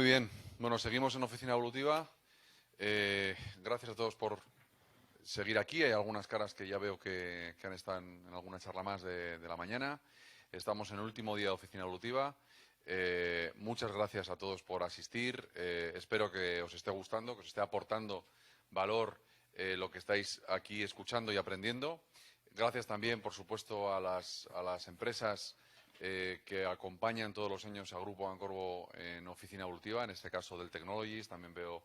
Muy bien. Bueno, seguimos en Oficina Evolutiva. Gracias a todos por seguir aquí. Hay algunas caras que ya veo que han estado en alguna charla más de la mañana. Estamos en el último día de Oficina Evolutiva. Muchas gracias a todos por asistir. Espero que os esté gustando, que os esté aportando valor lo que estáis aquí escuchando y aprendiendo. Gracias también, por supuesto, a las empresas que acompañan todos los años a Grupo Bancorvo en Oficina Evolutiva, en este caso del Technologies. También veo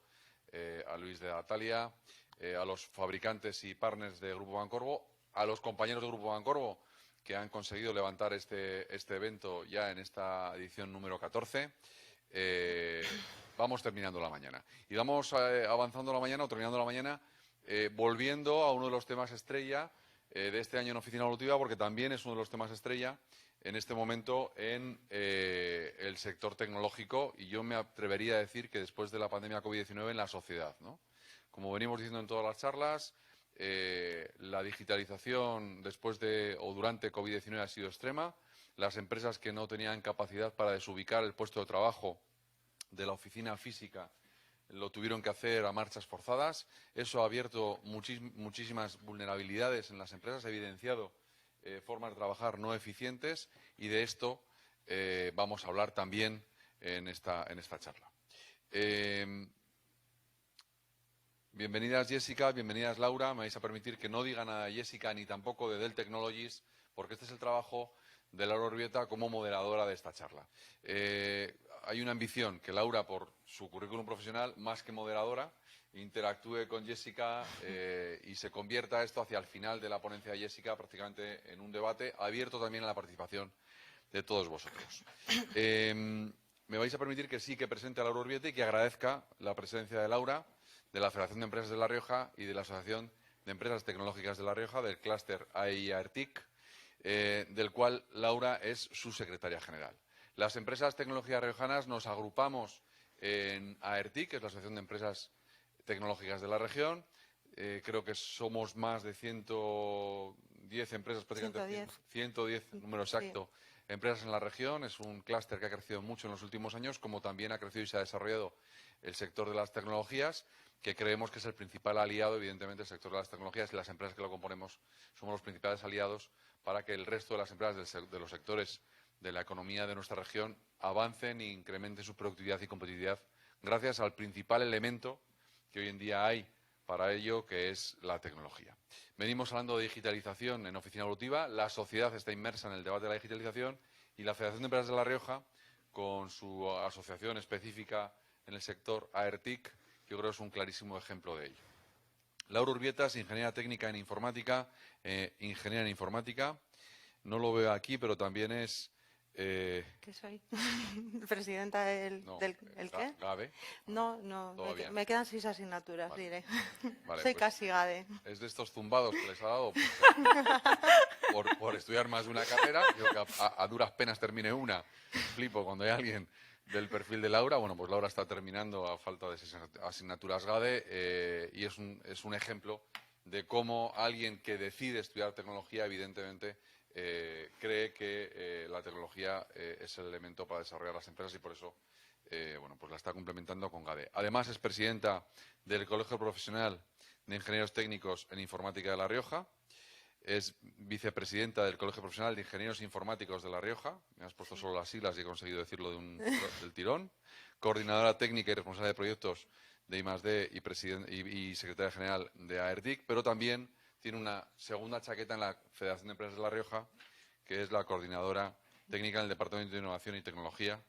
a Luis de Atalia, a los fabricantes y partners de Grupo Bancorvo, a los compañeros de Grupo Bancorvo que han conseguido levantar este evento ya en esta edición número 14. Vamos terminando la mañana. Y vamos avanzando la mañana o terminando la mañana volviendo a uno de los temas estrella de este año en Oficina Evolutiva, porque también es uno de los temas estrella en este momento en el sector tecnológico, y yo me atrevería a decir que después de la pandemia COVID-19 en la sociedad, ¿no? Como venimos diciendo en todas las charlas, la digitalización después de o durante COVID-19 ha sido extrema. Las empresas que no tenían capacidad para desubicar el puesto de trabajo de la oficina física lo tuvieron que hacer a marchas forzadas. Eso ha abierto muchísimas vulnerabilidades en las empresas, ha evidenciado formas de trabajar no eficientes, y de esto vamos a hablar también en esta charla. Bienvenidas Jessica, bienvenidas Laura. Me vais a permitir que no diga nada de Jessica ni tampoco de Dell Technologies, porque este es el trabajo de Laura Urbieta como moderadora de esta charla. Hay una ambición que Laura, por su currículum profesional, más que moderadora, interactúe con Jessica y se convierta esto hacia el final de la ponencia de Jessica prácticamente en un debate abierto también a la participación de todos vosotros. Me vais a permitir que sí que presente a Laura Urbieta y que agradezca la presencia de Laura, de la Federación de Empresas de La Rioja y de la Asociación de Empresas Tecnológicas de La Rioja, del clúster AEI-AERTIC, del cual Laura es su secretaria general. Las empresas tecnológicas riojanas nos agrupamos en AERTIC, que es la Asociación de Empresas Tecnológicas de la región. Creo que somos más de 110 empresas, prácticamente 110, número exacto, sí, empresas en la región. Es un clúster que ha crecido mucho en los últimos años, como también ha crecido y se ha desarrollado el sector de las tecnologías, que creemos que es el principal aliado, evidentemente, el sector de las tecnologías, y las empresas que lo componemos somos los principales aliados para que el resto de las empresas de los sectores de la economía de nuestra región avancen e incrementen su productividad y competitividad gracias al principal elemento que hoy en día hay para ello, que es la tecnología. Venimos hablando de digitalización en Oficina Evolutiva. La sociedad está inmersa en el debate de la digitalización, y la Federación de Empresas de La Rioja, con su asociación específica en el sector AERTIC, yo creo que es un clarísimo ejemplo de ello. Laura Urbieta es ingeniera técnica en informática, No lo veo aquí, pero también es... ¿Qué soy? ¿Presidenta del qué? ¿GADE? No, me quedan 6 asignaturas, vale. Diré. Vale, soy pues casi GADE. Es de estos zumbados que les ha dado por estudiar más de una carrera. Yo que a duras penas termine una. Flipo cuando hay alguien del perfil de Laura. Bueno, pues Laura está terminando a falta de 6 asignaturas GADE, y es un ejemplo de cómo alguien que decide estudiar tecnología, evidentemente, cree que la tecnología es el elemento para desarrollar las empresas, y por eso bueno, pues la está complementando con GADE. Además, es presidenta del Colegio Profesional de Ingenieros Técnicos en Informática de La Rioja. Es vicepresidenta del Colegio Profesional de Ingenieros Informáticos de La Rioja. Me has puesto solo las siglas y he conseguido decirlo del tirón. Coordinadora técnica y responsable de proyectos de I+D y secretaria general de AERTIC, pero también tiene una segunda chaqueta en la Federación de Empresas de La Rioja, que es la coordinadora técnica en el Departamento de Innovación y Tecnología.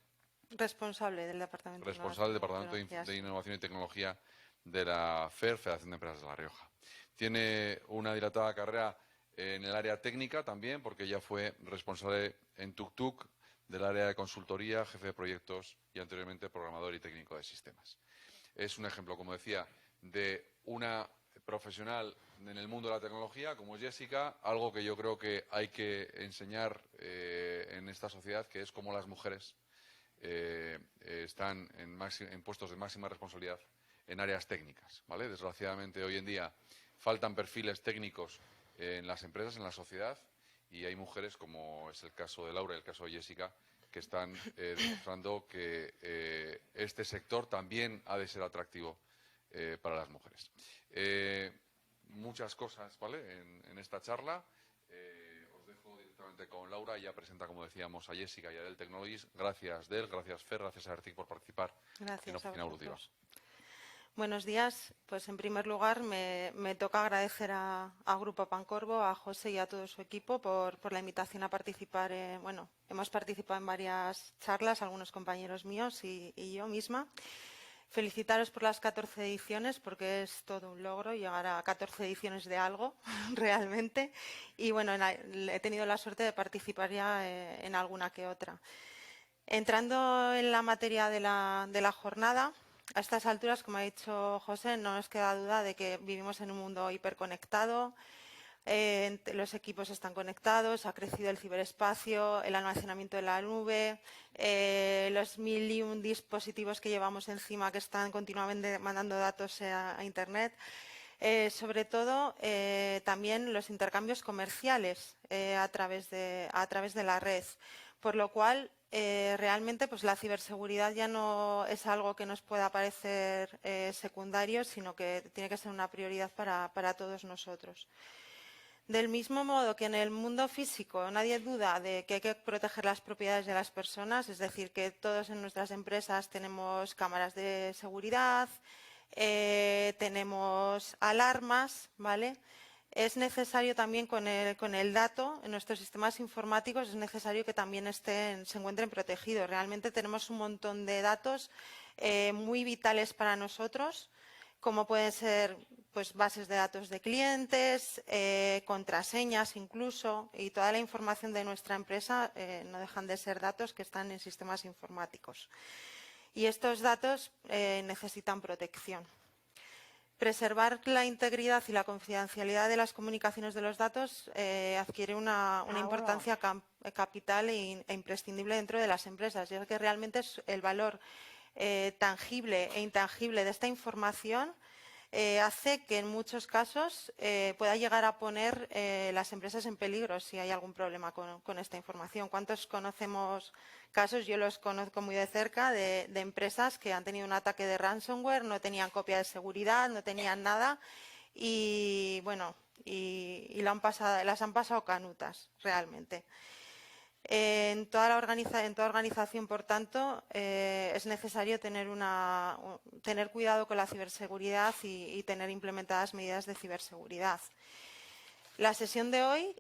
Responsable del Departamento de Innovación y Tecnología de la FER, Federación de Empresas de La Rioja. Tiene una dilatada carrera en el área técnica también, porque ella fue responsable en TukTuk del área de consultoría, jefe de proyectos y anteriormente programador y técnico de sistemas. Es un ejemplo, como decía, de una profesional en el mundo de la tecnología como Jessica, algo que yo creo que hay que enseñar en esta sociedad, que es cómo las mujeres están en puestos de máxima responsabilidad en áreas técnicas, ¿vale? Desgraciadamente, hoy en día faltan perfiles técnicos en las empresas, en la sociedad, y hay mujeres, como es el caso de Laura y el caso de Jessica, que están demostrando que este sector también ha de ser atractivo para las mujeres. Muchas cosas, ¿vale?, en esta charla. Os dejo directamente con Laura. Ella presenta, como decíamos, a Jessica y a Dell Technologies. Gracias, Dell, gracias, Fer, gracias a Ertic por participar en Oficina Evolutiva. Buenos días. Pues, en primer lugar, me toca agradecer a Grupo Pancorbo, a José y a todo su equipo por la invitación a participar. Bueno, hemos participado en varias charlas, algunos compañeros míos y yo misma. Felicitaros por las 14 ediciones, porque es todo un logro llegar a 14 ediciones de algo, realmente. Y bueno, he tenido la suerte de participar ya en alguna que otra. Entrando en la materia de la jornada, a estas alturas, como ha dicho José, no nos queda duda de que vivimos en un mundo hiperconectado. Los equipos están conectados, ha crecido el ciberespacio, el almacenamiento de la nube, los 1001 dispositivos que llevamos encima que están continuamente mandando datos a Internet. Sobre todo, también los intercambios comerciales a través de la red, por lo cual realmente pues, la ciberseguridad ya no es algo que nos pueda parecer secundario, sino que tiene que ser una prioridad para todos nosotros. Del mismo modo que en el mundo físico nadie duda de que hay que proteger las propiedades de las personas, es decir, que todos en nuestras empresas tenemos cámaras de seguridad, tenemos alarmas, ¿vale? Es necesario también con el dato, en nuestros sistemas informáticos, es necesario que también se encuentren protegidos. Realmente tenemos un montón de datos muy vitales para nosotros, como pueden ser pues, bases de datos de clientes, contraseñas incluso, y toda la información de nuestra empresa no dejan de ser datos que están en sistemas informáticos. Y estos datos necesitan protección. Preservar la integridad y la confidencialidad de las comunicaciones de los datos adquiere una importancia capital e imprescindible dentro de las empresas, ya que realmente es el valor tangible e intangible de esta información hace que en muchos casos pueda llegar a poner las empresas en peligro si hay algún problema con esta información. ¿Cuántos conocemos casos? Yo los conozco muy de cerca de empresas que han tenido un ataque de ransomware, no tenían copia de seguridad, no tenían nada y bueno, y las han pasado canutas realmente. En toda organización, por tanto, es necesario tener cuidado con la ciberseguridad y tener implementadas medidas de ciberseguridad. La sesión de hoy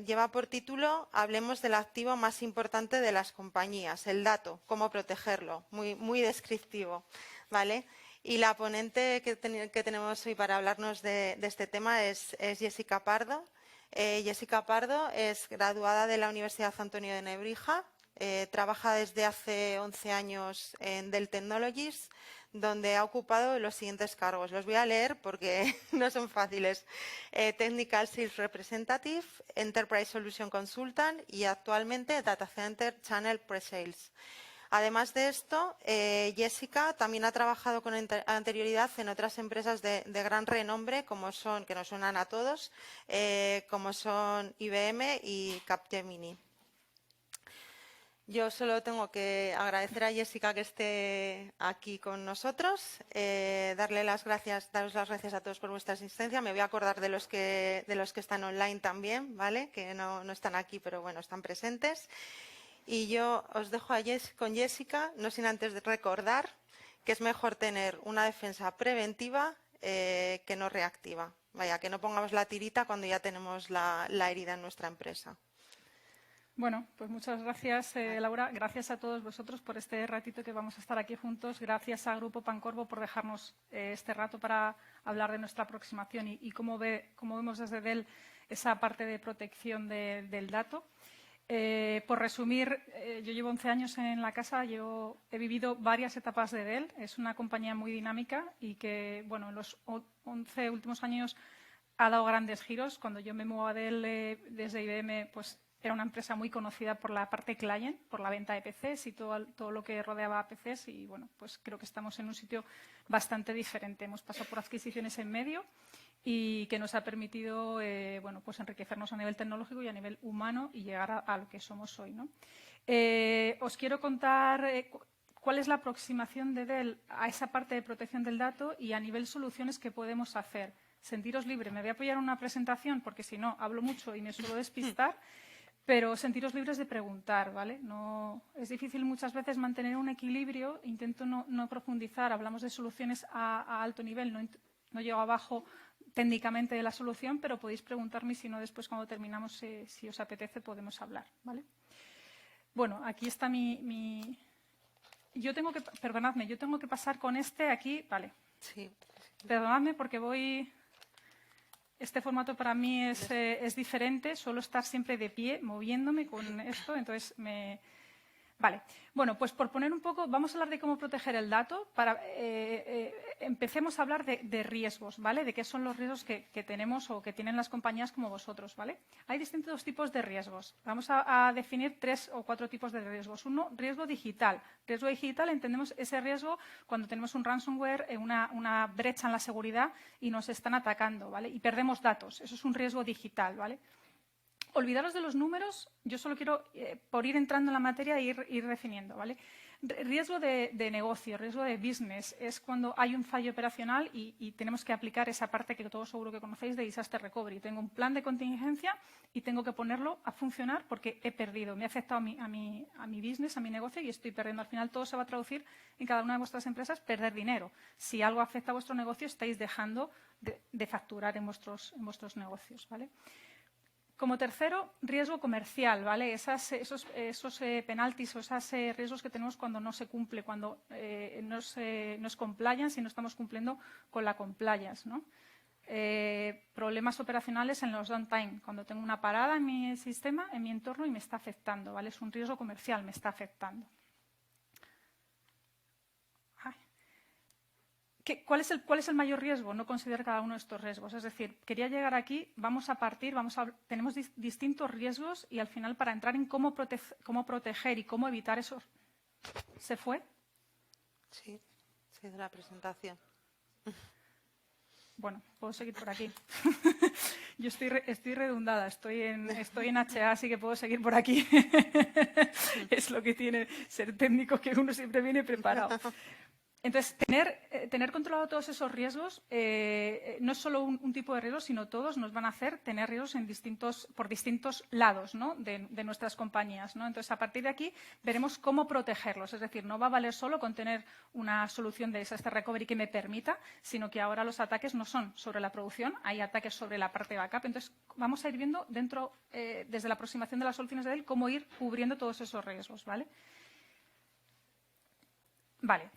lleva por título Hablemos del activo más importante de las compañías, el dato, cómo protegerlo, muy descriptivo, ¿vale? Y la ponente que tenemos hoy para hablarnos de este tema es Jessica Pardo. Jessica Pardo es graduada de la Universidad Antonio de Nebrija, trabaja desde hace 11 años en Dell Technologies, donde ha ocupado los siguientes cargos. Los voy a leer porque no son fáciles. Technical Sales Representative, Enterprise Solution Consultant y actualmente Data Center Channel Pre-Sales. Además de esto, Jessica también ha trabajado con anterioridad en otras empresas de gran renombre, que nos suenan a todos, como son IBM y Capgemini. Yo solo tengo que agradecer a Jessica que esté aquí con nosotros, daros las gracias a todos por vuestra asistencia. Me voy a acordar de los que están online también, ¿vale? Que no están aquí, pero bueno, están presentes. Y yo os dejo con Jessica, no sin antes de recordar que es mejor tener una defensa preventiva que no reactiva. Vaya, que no pongamos la tirita cuando ya tenemos la herida en nuestra empresa. Bueno, pues muchas gracias, Laura. Gracias a todos vosotros por este ratito que vamos a estar aquí juntos. Gracias a Grupo Pancorbo por dejarnos este rato para hablar de nuestra aproximación y cómo vemos desde Dell esa parte de protección del dato. Por resumir, yo llevo 11 años en la casa, he vivido varias etapas de Dell. Es una compañía muy dinámica y que, bueno, en los 11 últimos años ha dado grandes giros. Cuando yo me muevo a Dell desde IBM, pues era una empresa muy conocida por la parte client, por la venta de PCs y todo lo que rodeaba a PCs. Y, bueno, pues creo que estamos en un sitio bastante diferente. Hemos pasado por adquisiciones en medio y que nos ha permitido bueno, pues enriquecernos a nivel tecnológico y a nivel humano y llegar a lo que somos hoy, ¿no? Os quiero contar cuál es la aproximación de Dell a esa parte de protección del dato y a nivel soluciones que podemos hacer. Sentiros libre. Me voy a apoyar en una presentación porque si no hablo mucho y me suelo despistar, pero sentiros libres de preguntar, ¿vale? No, es difícil muchas veces mantener un equilibrio. Intento no profundizar. Hablamos de soluciones a alto nivel, no llego abajo técnicamente de la solución, pero podéis preguntarme y si no, después cuando terminamos, si os apetece, podemos hablar, ¿vale? Bueno, aquí está perdonadme, yo tengo que pasar con este aquí, vale. Sí. Perdonadme porque este formato para mí es diferente, suelo estar siempre de pie, moviéndome con esto, entonces Vale, bueno, pues por poner un poco, vamos a hablar de cómo proteger el dato. Empecemos a hablar de riesgos, ¿vale? De qué son los riesgos que tenemos o que tienen las compañías como vosotros, ¿vale? Hay distintos tipos de riesgos. Vamos a definir 3 o 4 tipos de riesgos. Uno, riesgo digital. Riesgo digital entendemos ese riesgo cuando tenemos un ransomware, una brecha en la seguridad y nos están atacando, ¿vale? Y perdemos datos. Eso es un riesgo digital, ¿vale? Olvidaros de los números, yo solo quiero, por ir entrando en la materia, ir definiendo, ¿vale? Riesgo de negocio, riesgo de business, es cuando hay un fallo operacional y tenemos que aplicar esa parte que todos seguro que conocéis de disaster recovery. Tengo un plan de contingencia y tengo que ponerlo a funcionar porque he perdido, me ha afectado a mi business, a mi negocio y estoy perdiendo. Al final todo se va a traducir en cada una de vuestras empresas perder dinero. Si algo afecta a vuestro negocio, estáis dejando de facturar en vuestros negocios, ¿vale? Como tercero, riesgo comercial, ¿vale? Esos penaltis o esos riesgos que tenemos cuando no se cumple, cuando no es compliance y no estamos cumpliendo con la compliance, ¿no? Problemas operacionales en los downtime, cuando tengo una parada en mi sistema, en mi entorno y me está afectando, ¿vale? Es un riesgo comercial, me está afectando. ¿Cuál es el mayor riesgo? No considerar cada uno de estos riesgos. Es decir, quería llegar aquí, tenemos distintos riesgos y al final para entrar en cómo proteger y cómo evitar esos... ¿Se fue? Sí, de la presentación. Bueno, puedo seguir por aquí. Yo estoy redundada, estoy en HA, así que puedo seguir por aquí. Es lo que tiene ser técnico, que uno siempre viene preparado. Entonces, tener controlado todos esos riesgos no es solo un tipo de riesgos, sino todos nos van a hacer tener riesgos por distintos lados, ¿no? de nuestras compañías, ¿no? Entonces, a partir de aquí veremos cómo protegerlos. Es decir, no va a valer solo con tener una solución de disaster recovery que me permita, sino que ahora los ataques no son sobre la producción, hay ataques sobre la parte de backup. Entonces, vamos a ir viendo desde la aproximación de las soluciones de Dell, cómo ir cubriendo todos esos riesgos, ¿vale? Vale.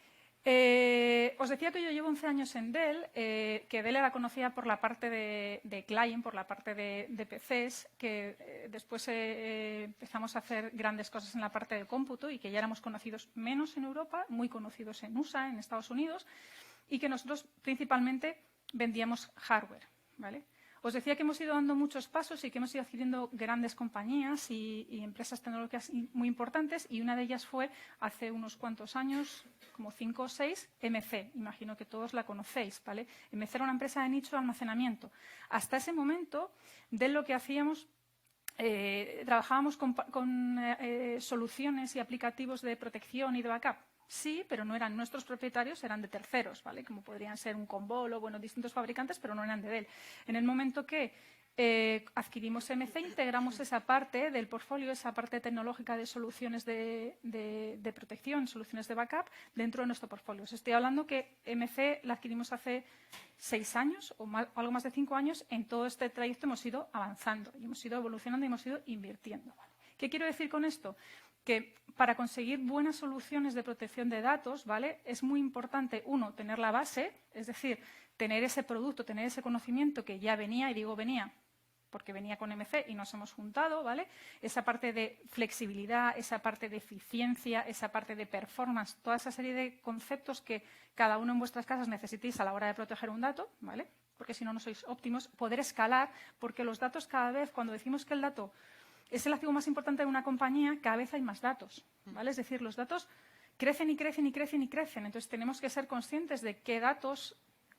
Os decía que yo llevo 11 años en Dell, que Dell era conocida por la parte de client, por la parte de PCs, que después empezamos a hacer grandes cosas en la parte de cómputo y que ya éramos conocidos menos en Europa, muy conocidos en USA, en Estados Unidos, y que nosotros principalmente vendíamos hardware, ¿vale? Os decía que hemos ido dando muchos pasos y que hemos ido adquiriendo grandes compañías y empresas tecnológicas muy importantes, y una de ellas fue hace unos cuantos años, como 5 o 6, MC. Imagino que todos la conocéis, ¿vale? MC era una empresa de nicho de almacenamiento. Hasta ese momento, de lo que hacíamos, trabajábamos con soluciones y aplicativos de protección y de backup. Sí, pero no eran nuestros propietarios, eran de terceros, ¿vale? Como podrían ser un Commvault o, bueno, distintos fabricantes, pero no eran de Dell. En el momento que adquirimos MC, integramos esa parte del portfolio, esa parte tecnológica de soluciones de protección, soluciones de backup, dentro de nuestro portfolio. Os estoy hablando que MC la adquirimos hace 6 años o algo más de 5 años. En todo este trayecto hemos ido avanzando, y hemos ido evolucionando y hemos ido invirtiendo, ¿vale? ¿Qué quiero decir con esto? Que para conseguir buenas soluciones de protección de datos, ¿vale? Es muy importante, uno, tener la base, es decir, tener ese producto, tener ese conocimiento que ya venía, y digo venía porque venía con MC y nos hemos juntado, ¿vale? Esa parte de flexibilidad, esa parte de eficiencia, esa parte de performance, toda esa serie de conceptos que cada uno en vuestras casas necesitéis a la hora de proteger un dato, ¿vale? Porque si no, no sois óptimos. Poder escalar, porque los datos cada vez, cuando decimos que el dato es el activo más importante de una compañía, cada vez hay más datos, ¿vale? Es decir, los datos crecen y crecen y crecen y crecen. Entonces, tenemos que ser conscientes de qué datos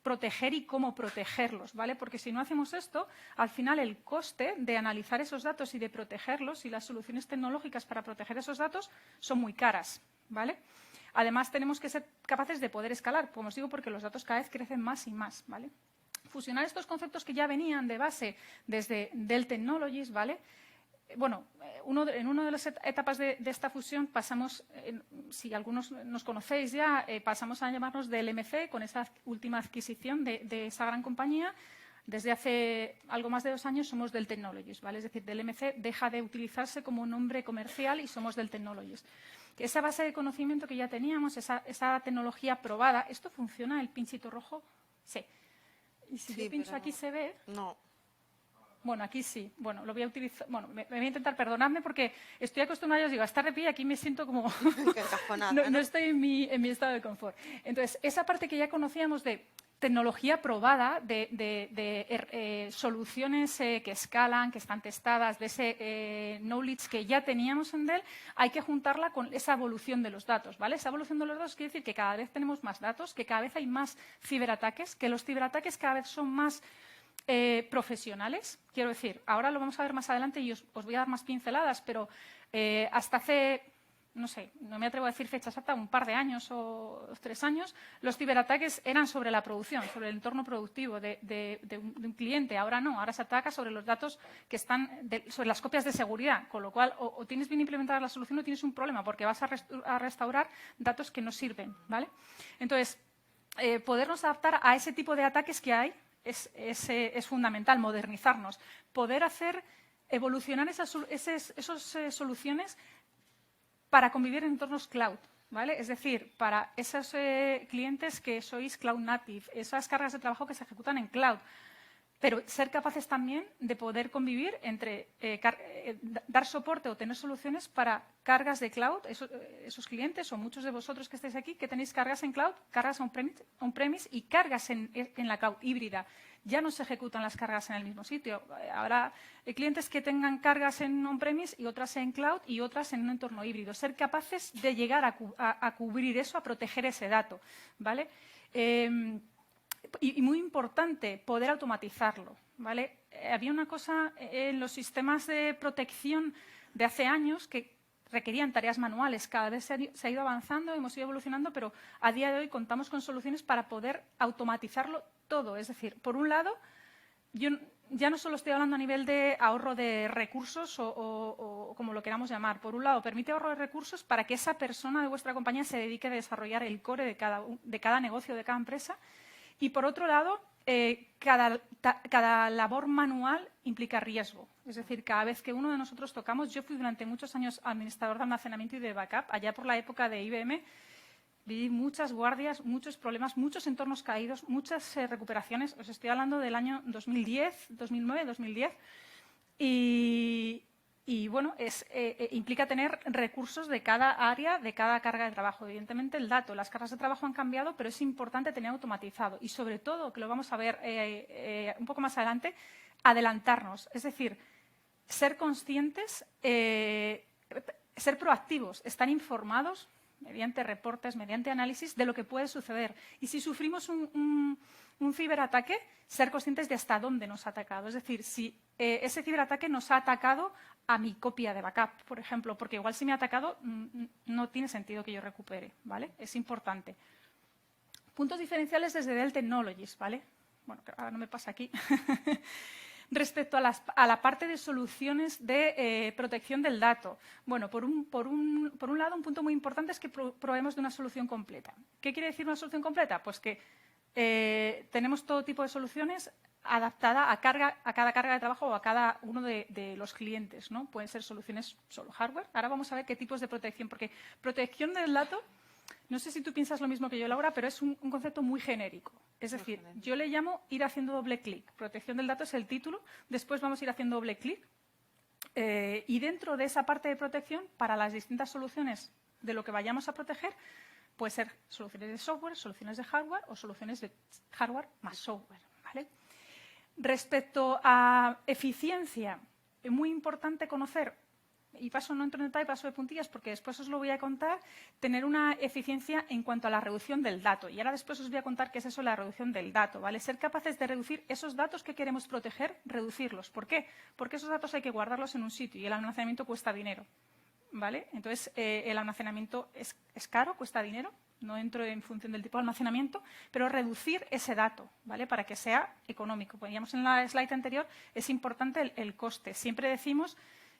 proteger y cómo protegerlos, ¿vale? Porque si no hacemos esto, al final el coste de analizar esos datos y de protegerlos y las soluciones tecnológicas para proteger esos datos son muy caras, ¿vale? Además, tenemos que ser capaces de poder escalar, como os digo, porque los datos cada vez crecen más y más, ¿vale? Fusionar estos conceptos que ya venían de base desde Dell Technologies, ¿vale? Bueno, en una de las etapas de esta fusión pasamos, si algunos nos conocéis ya, pasamos a llamarnos DLMC con esa última adquisición de esa gran compañía. Desde hace algo más de 2 años somos Dell Technologies, ¿vale? Es decir, DLMC deja de utilizarse como nombre comercial y somos Dell Technologies. Esa base de conocimiento que ya teníamos, esa tecnología probada, ¿esto funciona, el pinchito rojo? Sí. Y si yo pincho aquí se ve. No. Bueno, aquí sí. Bueno, lo voy a utilizar. Bueno, me voy a intentar perdonarme porque estoy acostumbrada, os digo, a estar de pie y aquí me siento como. No estoy en mi estado de confort. Entonces, esa parte que ya conocíamos de tecnología probada, de soluciones que escalan, que están testadas, de ese knowledge que ya teníamos en Dell, hay que juntarla con esa evolución de los datos, ¿vale? Esa evolución de los datos quiere decir que cada vez tenemos más datos, que cada vez hay más ciberataques, que los ciberataques cada vez son más profesionales. Quiero decir, ahora lo vamos a ver más adelante y os voy a dar más pinceladas, pero hasta hace, no sé, no me atrevo a decir fecha exacta, un par de años o 3 años, los ciberataques eran sobre la producción, sobre el entorno productivo de un cliente. Ahora no, ahora se ataca sobre los datos que están, sobre las copias de seguridad, con lo cual o tienes bien implementada la solución o tienes un problema porque vas a restaurar datos que no sirven, ¿vale? Entonces, podernos adaptar a ese tipo de ataques que hay es fundamental, modernizarnos, poder hacer evolucionar esas soluciones para convivir en entornos cloud, ¿vale? Es decir, para esos clientes que sois cloud native, esas cargas de trabajo que se ejecutan en cloud, pero ser capaces también de poder convivir entre dar soporte o tener soluciones para cargas de cloud, esos clientes o muchos de vosotros que estáis aquí que tenéis cargas en cloud, cargas on-premise y cargas en la cloud híbrida. Ya no se ejecutan las cargas en el mismo sitio. Habrá clientes que tengan cargas en on-premise y otras en cloud y otras en un entorno híbrido. Ser capaces de llegar a cubrir eso, a proteger ese dato, ¿vale? Y muy importante, poder automatizarlo, ¿vale? Había una cosa en los sistemas de protección de hace años que requerían tareas manuales. Cada vez se ha ido avanzando, hemos ido evolucionando, pero a día de hoy contamos con soluciones para poder automatizarlo todo. Es decir, por un lado, yo ya no solo estoy hablando a nivel de ahorro de recursos o como lo queramos llamar. Por un lado, permite ahorro de recursos para que esa persona de vuestra compañía se dedique a desarrollar el core de cada negocio, de cada empresa. Y, por otro lado, cada labor manual implica riesgo. Es decir, cada vez que uno de nosotros tocamos, yo fui durante muchos años administrador de almacenamiento y de backup, allá por la época de IBM, viví muchas guardias, muchos problemas, muchos entornos caídos, muchas recuperaciones. Os estoy hablando del año 2010, 2009, 2010. Y bueno, implica tener recursos de cada área, de cada carga de trabajo. Evidentemente, el dato, las cargas de trabajo han cambiado, pero es importante tener automatizado. Y sobre todo, que lo vamos a ver un poco más adelante, adelantarnos. Es decir, ser conscientes, ser proactivos, estar informados mediante reportes, mediante análisis de lo que puede suceder. Y si sufrimos un ciberataque, ser conscientes de hasta dónde nos ha atacado. Es decir, si ese ciberataque nos ha atacado a mi copia de backup, por ejemplo, porque igual si me ha atacado no tiene sentido que yo recupere, ¿vale? Es importante. Puntos diferenciales desde Dell Technologies, ¿vale? Bueno, ahora no me pasa aquí. Respecto a la parte de soluciones de protección del dato. Bueno, por un lado, un punto muy importante es que proveemos de una solución completa. ¿Qué quiere decir una solución completa? Pues que tenemos todo tipo de soluciones adaptada a cada carga de trabajo o a cada uno de los clientes, ¿no? Pueden ser soluciones solo hardware. Ahora vamos a ver qué tipos de protección, porque protección del dato, no sé si tú piensas lo mismo que yo, Laura, pero es un concepto muy genérico. Es decir, yo le llamo ir haciendo doble clic. Protección del dato es el título, después vamos a ir haciendo doble clic. Y dentro de esa parte de protección, para las distintas soluciones de lo que vayamos a proteger, puede ser soluciones de software, soluciones de hardware o soluciones de hardware más software, ¿vale? Respecto a eficiencia, es muy importante conocer y no entro en detalle, paso de puntillas porque después os lo voy a contar, tener una eficiencia en cuanto a la reducción del dato. Y ahora después os voy a contar qué es eso, la reducción del dato, ¿vale? Ser capaces de reducir esos datos que queremos proteger, reducirlos. ¿Por qué? Porque esos datos hay que guardarlos en un sitio y el almacenamiento cuesta dinero, ¿vale? Entonces, el almacenamiento es caro, cuesta dinero. No entro en función del tipo de almacenamiento, pero reducir ese dato, ¿vale? Para que sea económico. Veíamos en la slide anterior, es importante el coste. Siempre decimos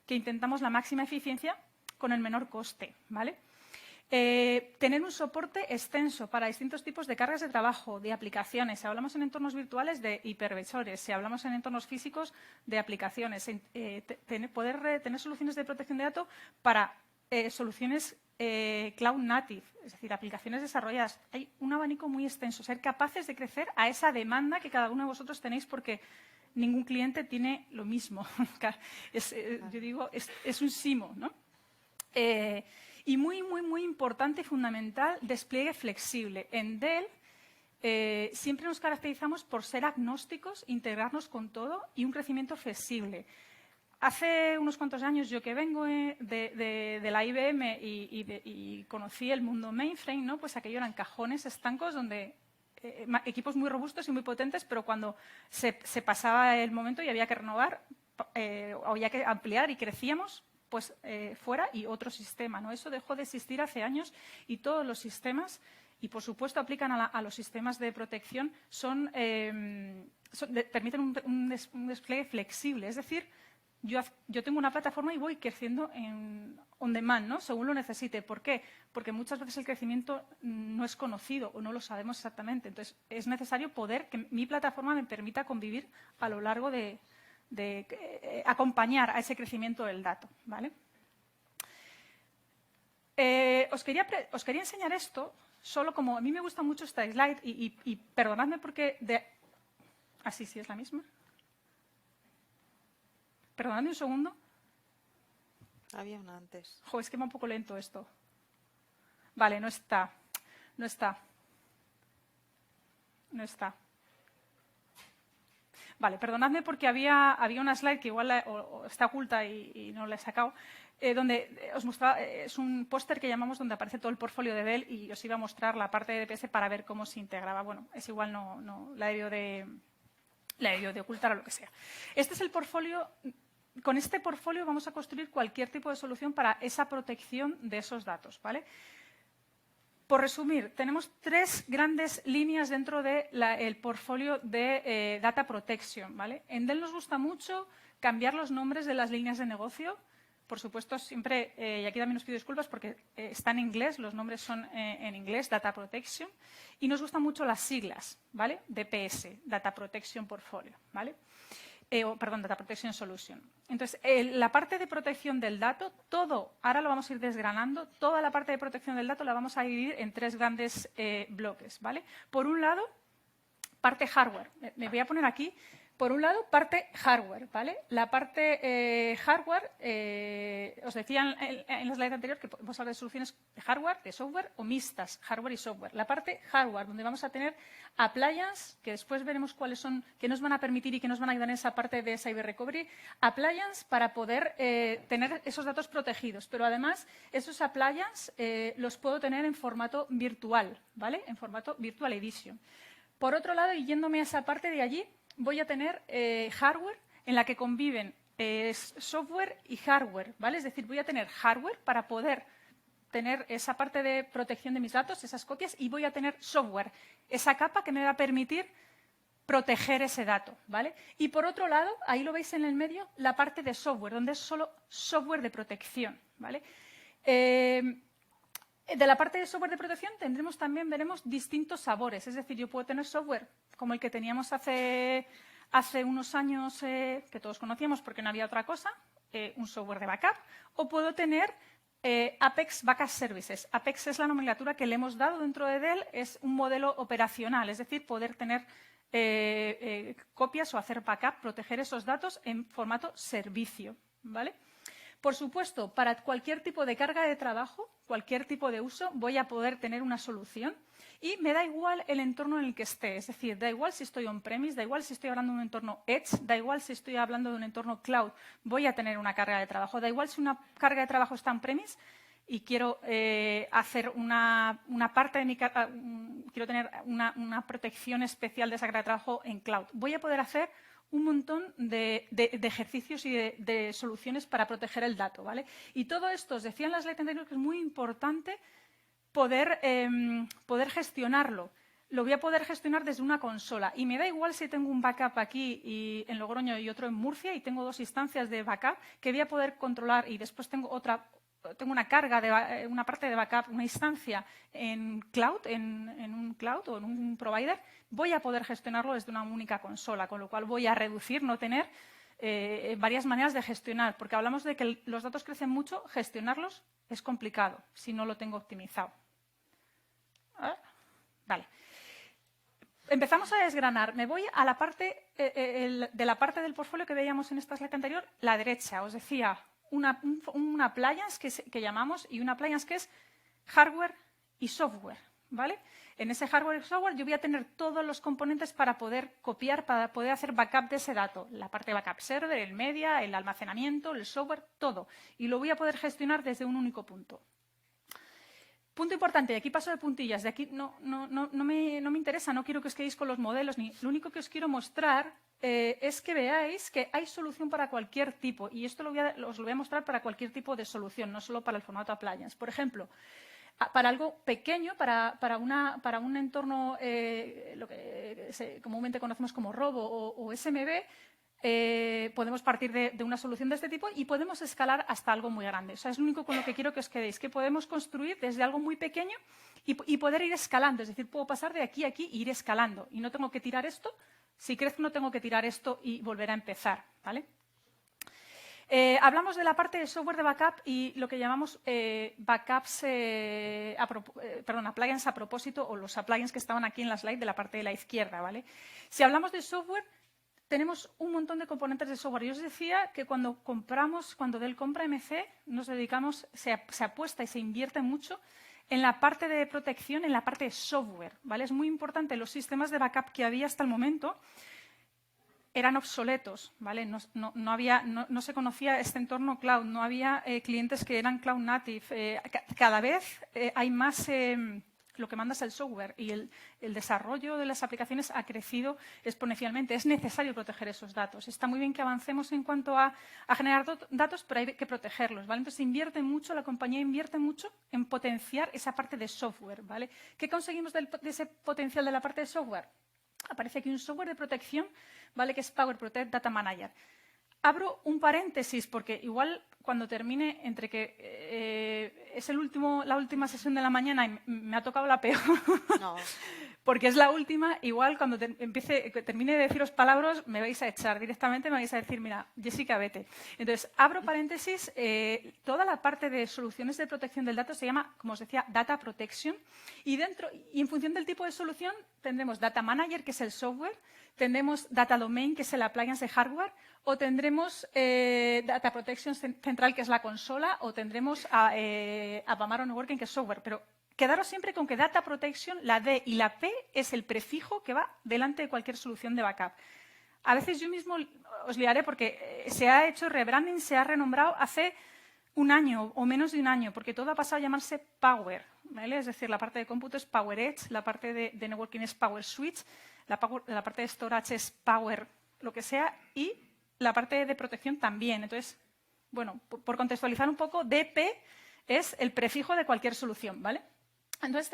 que intentamos la máxima eficiencia con el menor coste, ¿vale? Tener un soporte extenso para distintos tipos de cargas de trabajo, de aplicaciones. Si hablamos en entornos virtuales, de hipervisores. Si hablamos en entornos físicos, de aplicaciones. Poder tener soluciones de protección de datos para soluciones cloud native, es decir, aplicaciones desarrolladas. Hay un abanico muy extenso. Ser capaces de crecer a esa demanda que cada uno de vosotros tenéis porque ningún cliente tiene lo mismo. Yo digo, es un simo, ¿no? Y muy, muy, muy importante y fundamental, despliegue flexible. En Dell siempre nos caracterizamos por ser agnósticos, integrarnos con todo y un crecimiento flexible. Hace unos cuantos años, yo que vengo de la IBM y conocí el mundo mainframe, ¿no? Pues aquello eran cajones estancos donde equipos muy robustos y muy potentes, pero cuando se pasaba el momento y había que renovar, o había que ampliar y crecíamos, pues fuera y otro sistema, ¿no? Eso dejó de existir hace años y todos los sistemas, y por supuesto aplican a los sistemas de protección, permiten un despliegue flexible. Es decir, yo tengo una plataforma y voy creciendo en on demand, ¿no? Según lo necesite. ¿Por qué? Porque muchas veces el crecimiento no es conocido o no lo sabemos exactamente. Entonces, es necesario que mi plataforma me permita convivir a lo largo de acompañar a ese crecimiento del dato, ¿vale? Os quería enseñar esto, solo como a mí me gusta mucho esta slide y perdonadme porque... sí, es la misma. Perdonadme un segundo. Había una antes. Jo, es que va un poco lento esto. Vale, no está. No está. Vale, perdonadme porque había una slide que igual está oculta y no la he sacado, donde os mostraba, es un póster que llamamos donde aparece todo el portfolio de Dell y os iba a mostrar la parte de DPS para ver cómo se integraba. Bueno, es igual, no la he debido de ocultar o lo que sea. Este es el portfolio. Con este portfolio vamos a construir cualquier tipo de solución para esa protección de esos datos, ¿vale? Por resumir, tenemos 3 grandes líneas dentro del portfolio de Data Protection, ¿vale? En Dell nos gusta mucho cambiar los nombres de las líneas de negocio. Por supuesto, siempre, y aquí también os pido disculpas porque está en inglés, los nombres son en inglés, Data Protection, y nos gustan mucho las siglas, ¿vale? DPS, Data Protection Portfolio, ¿vale? Data Protection Solution. Entonces, la parte de protección del dato, ahora lo vamos a ir desgranando, toda la parte de protección del dato la vamos a dividir en 3 grandes bloques, ¿vale? Por un lado, parte hardware. Me voy a poner aquí. Por un lado, parte hardware, ¿vale? La parte hardware, os decía en la slide anterior que podemos hablar de soluciones de hardware, de software o mixtas, hardware y software. La parte hardware, donde vamos a tener appliance, que después veremos cuáles son, que nos van a permitir y que nos van a ayudar en esa parte de cyber recovery, appliance para poder tener esos datos protegidos. Pero además, esos appliance los puedo tener en formato virtual, ¿vale? En formato virtual edition. Por otro lado, y yéndome a esa parte de allí, voy a tener hardware en la que conviven software y hardware, ¿vale? Es decir, voy a tener hardware para poder tener esa parte de protección de mis datos, esas copias, y voy a tener software, esa capa que me va a permitir proteger ese dato, ¿vale? Y por otro lado, ahí lo veis en el medio, la parte de software, donde es solo software de protección, ¿vale? De la parte de software de protección veremos distintos sabores. Es decir, yo puedo tener software como el que teníamos hace unos años, que todos conocíamos porque no había otra cosa, un software de backup, o puedo tener Apex Backup Services. Apex es la nomenclatura que le hemos dado dentro de Dell, es un modelo operacional, es decir, poder tener copias o hacer backup, proteger esos datos en formato servicio, ¿vale? Por supuesto, para cualquier tipo de carga de trabajo, cualquier tipo de uso, voy a poder tener una solución y me da igual el entorno en el que esté. Es decir, da igual si estoy on-premise, da igual si estoy hablando de un entorno Edge, da igual si estoy hablando de un entorno cloud, voy a tener una carga de trabajo. Da igual si una carga de trabajo está on-premise y quiero hacer una parte de mi carga, quiero tener una protección especial de esa carga de trabajo en cloud. Voy a poder hacer un montón de ejercicios y de soluciones para proteger el dato, ¿vale? Y todo esto, os decía en la slide anterior que es muy importante poder gestionarlo. Lo voy a poder gestionar desde una consola. Y me da igual si tengo un backup aquí en Logroño y otro en Murcia y tengo 2 instancias de backup que voy a poder controlar y después tengo una carga, una parte de backup, una instancia en cloud, en un cloud o en un provider, voy a poder gestionarlo desde una única consola, con lo cual voy a reducir, no tener varias maneras de gestionar, porque hablamos de que los datos crecen mucho, gestionarlos es complicado si no lo tengo optimizado. Vale. Empezamos a desgranar. Me voy a la parte de la parte del portfolio que veíamos en esta slide anterior, la derecha. Os decía, una appliance que llamamos y una appliance que es hardware y software, ¿vale? En ese hardware y software yo voy a tener todos los componentes para poder copiar, para poder hacer backup de ese dato. La parte de backup server, el media, el almacenamiento, el software, todo. Y lo voy a poder gestionar desde un único punto. Punto importante, de aquí paso de puntillas, de aquí no me interesa, no quiero que os quedéis con los modelos, lo único que os quiero mostrar es que veáis que hay solución para cualquier tipo, y esto os lo voy a mostrar para cualquier tipo de solución, no solo para el formato appliance. Por ejemplo, para algo pequeño, para un entorno, lo que comúnmente conocemos como robo o SMB, podemos partir de una solución de este tipo y podemos escalar hasta algo muy grande. O sea, es lo único con lo que quiero que os quedéis, que podemos construir desde algo muy pequeño y poder ir escalando. Es decir, puedo pasar de aquí a aquí e ir escalando. Y no tengo que tirar esto. Si crezco, no tengo que tirar esto y volver a empezar, ¿vale? Hablamos de la parte de software de backup y lo que llamamos backups, appliance a propósito, o los appliances que estaban aquí en la slide de la parte de la izquierda, ¿vale? Si hablamos de software, tenemos un montón de componentes de software. Yo os decía que cuando Dell compra MC, nos dedicamos, se apuesta y se invierte mucho en la parte de protección, en la parte de software, ¿vale? Es muy importante. Los sistemas de backup que había hasta el momento eran obsoletos, ¿vale? No se conocía este entorno cloud, no había clientes que eran cloud native. Cada vez hay más lo que manda es el software y el desarrollo de las aplicaciones ha crecido exponencialmente. Es necesario proteger esos datos. Está muy bien que avancemos en cuanto a generar datos, pero hay que protegerlos, ¿vale? Entonces, la compañía invierte mucho en potenciar esa parte de software, ¿vale? ¿Qué conseguimos de ese potencial de la parte de software? Aparece aquí un software de protección, ¿vale? Que es Power Protect Data Manager. Abro un paréntesis porque igual cuando termine, entre que es la última sesión de la mañana y me ha tocado la peor, no. Porque es la última, igual cuando termine de deciros palabras me vais a echar directamente, me vais a decir, mira, Jessica, vete. Entonces, abro paréntesis, toda la parte de soluciones de protección del dato se llama, como os decía, Data Protection y en función del tipo de solución tendremos Data Manager, que es el software, tendremos Data Domain, que es el appliance de hardware, o tendremos Data Protection Central, que es la consola, o tendremos Apamaro Networking, que es software. Pero quedaros siempre con que Data Protection, la D y la P, es el prefijo que va delante de cualquier solución de backup. A veces yo mismo os liaré porque se ha hecho rebranding, se ha renombrado hace un año o menos de un año, porque todo ha pasado a llamarse Power, ¿vale? Es decir, la parte de cómputo es Power Edge, la parte de networking es Power Switch, la parte de storage es Power lo que sea y la parte de protección también. Entonces, bueno, por contextualizar un poco, DP es el prefijo de cualquier solución, ¿vale? Entonces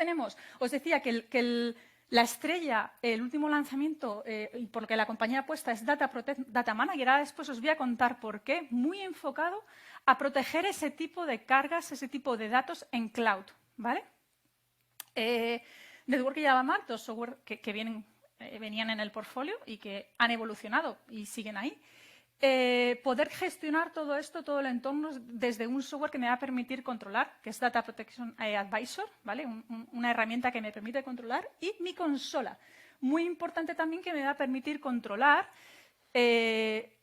os decía que la estrella, el último lanzamiento, y por lo que la compañía apuesta es Data Manager. Ahora después os voy a contar por qué, muy enfocado a proteger ese tipo de cargas, ese tipo de datos en cloud, ¿vale? Network y Avamar, dos software que venían en el portfolio y que han evolucionado y siguen ahí. Poder gestionar todo esto, todo el entorno, desde un software que me va a permitir controlar, que es Data Protection Advisor, ¿vale? Una herramienta que me permite controlar, y mi consola. Muy importante también que me va a permitir controlar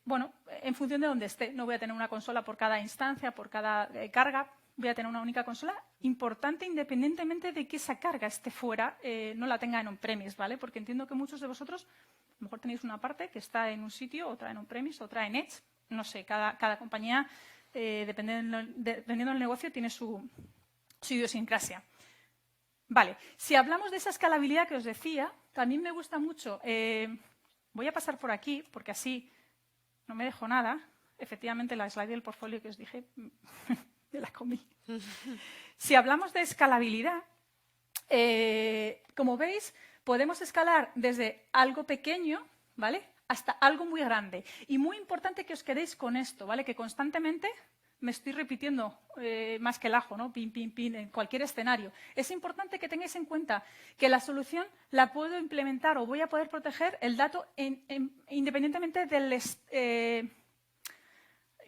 bueno, en función de donde esté. No voy a tener una consola por cada instancia, por cada carga. Voy a tener una única consola importante independientemente de que esa carga esté fuera, no la tenga en on-premise, ¿vale? Porque entiendo que muchos de vosotros a lo mejor tenéis una parte que está en un sitio, otra en on-premise, otra en Edge. No sé, cada compañía, dependiendo del negocio, tiene su idiosincrasia. Vale, si hablamos de esa escalabilidad que os decía, también me gusta mucho. Voy a pasar por aquí, porque así no me dejo nada. Efectivamente, la slide del portfolio que os dije, me la comí. Si hablamos de escalabilidad, como veis, podemos escalar desde algo pequeño, ¿vale?, hasta algo muy grande. Y muy importante que os quedéis con esto, ¿vale?, que constantemente me estoy repitiendo más que el ajo, ¿no? Pin, pin, pin, en cualquier escenario. Es importante que tengáis en cuenta que la solución la puedo implementar o voy a poder proteger el dato independientemente del...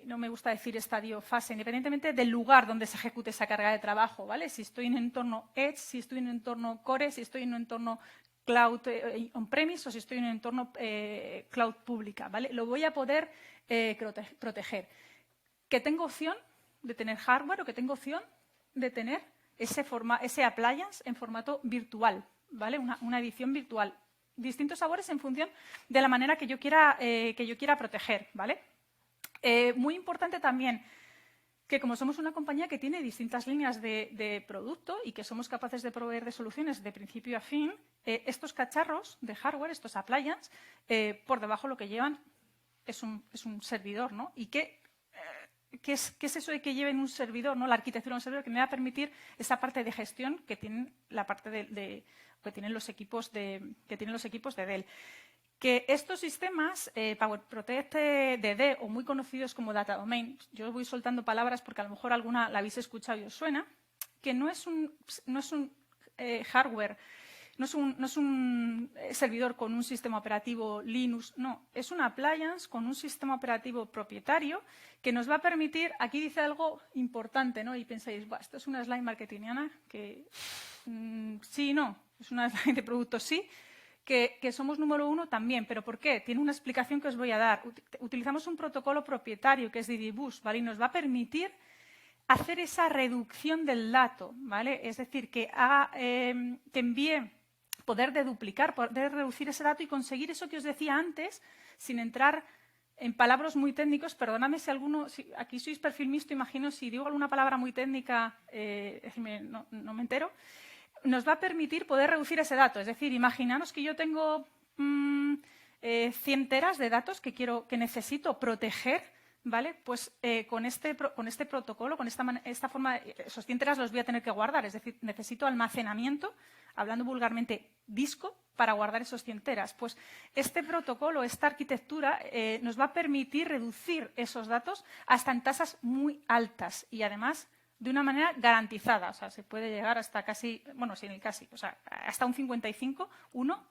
no me gusta decir estadio, fase, independientemente del lugar donde se ejecute esa carga de trabajo, ¿vale? Si estoy en entorno Edge, si estoy en entorno Core, si estoy en un entorno cloud on-premise o si estoy en un entorno cloud pública, ¿vale? Lo voy a poder proteger. Que tengo opción de tener hardware o que tengo opción de tener ese appliance en formato virtual, ¿vale? Una edición virtual. Distintos sabores en función de la manera que yo quiera proteger, ¿vale? Muy importante también que como somos una compañía que tiene distintas líneas de producto y que somos capaces de proveer de soluciones de principio a fin, estos cacharros de hardware, estos appliances, por debajo lo que llevan es un servidor, ¿no? ¿Y qué es eso de que lleven un servidor, ¿no? La arquitectura de un servidor que me va a permitir esa parte de gestión que tienen la parte que tienen los equipos de Dell. Que estos sistemas, PowerProtect DD o muy conocidos como Data Domain, yo os voy soltando palabras porque a lo mejor alguna la habéis escuchado y os suena, que no es un hardware, no es un servidor con un sistema operativo Linux, no, es un appliance con un sistema operativo propietario que nos va a permitir, aquí dice algo importante, ¿no? Y pensáis, esto es una slide marketingiana que sí y no, es una slide de productos sí, que somos número 1 también. ¿Pero por qué? Tiene una explicación que os voy a dar. Utilizamos un protocolo propietario que es DDBus, ¿vale? Y nos va a permitir hacer esa reducción del dato, ¿vale? Es decir, que envíe, poder deduplicar, poder reducir ese dato y conseguir eso que os decía antes, sin entrar en palabras muy técnicos. Perdóname si aquí sois perfil mixto, imagino, si digo alguna palabra muy técnica, no me entero. Nos va a permitir poder reducir ese dato. Es decir, imaginaros que yo tengo 100 teras de datos que necesito proteger, ¿vale? Pues con este protocolo, con esta forma, esos 100 teras los voy a tener que guardar. Es decir, necesito almacenamiento, hablando vulgarmente, disco, para guardar esos 100 teras. Pues este protocolo, esta arquitectura, nos va a permitir reducir esos datos hasta en tasas muy altas y, además, de una manera garantizada. O sea, se puede llegar hasta casi, o sea, hasta un 55,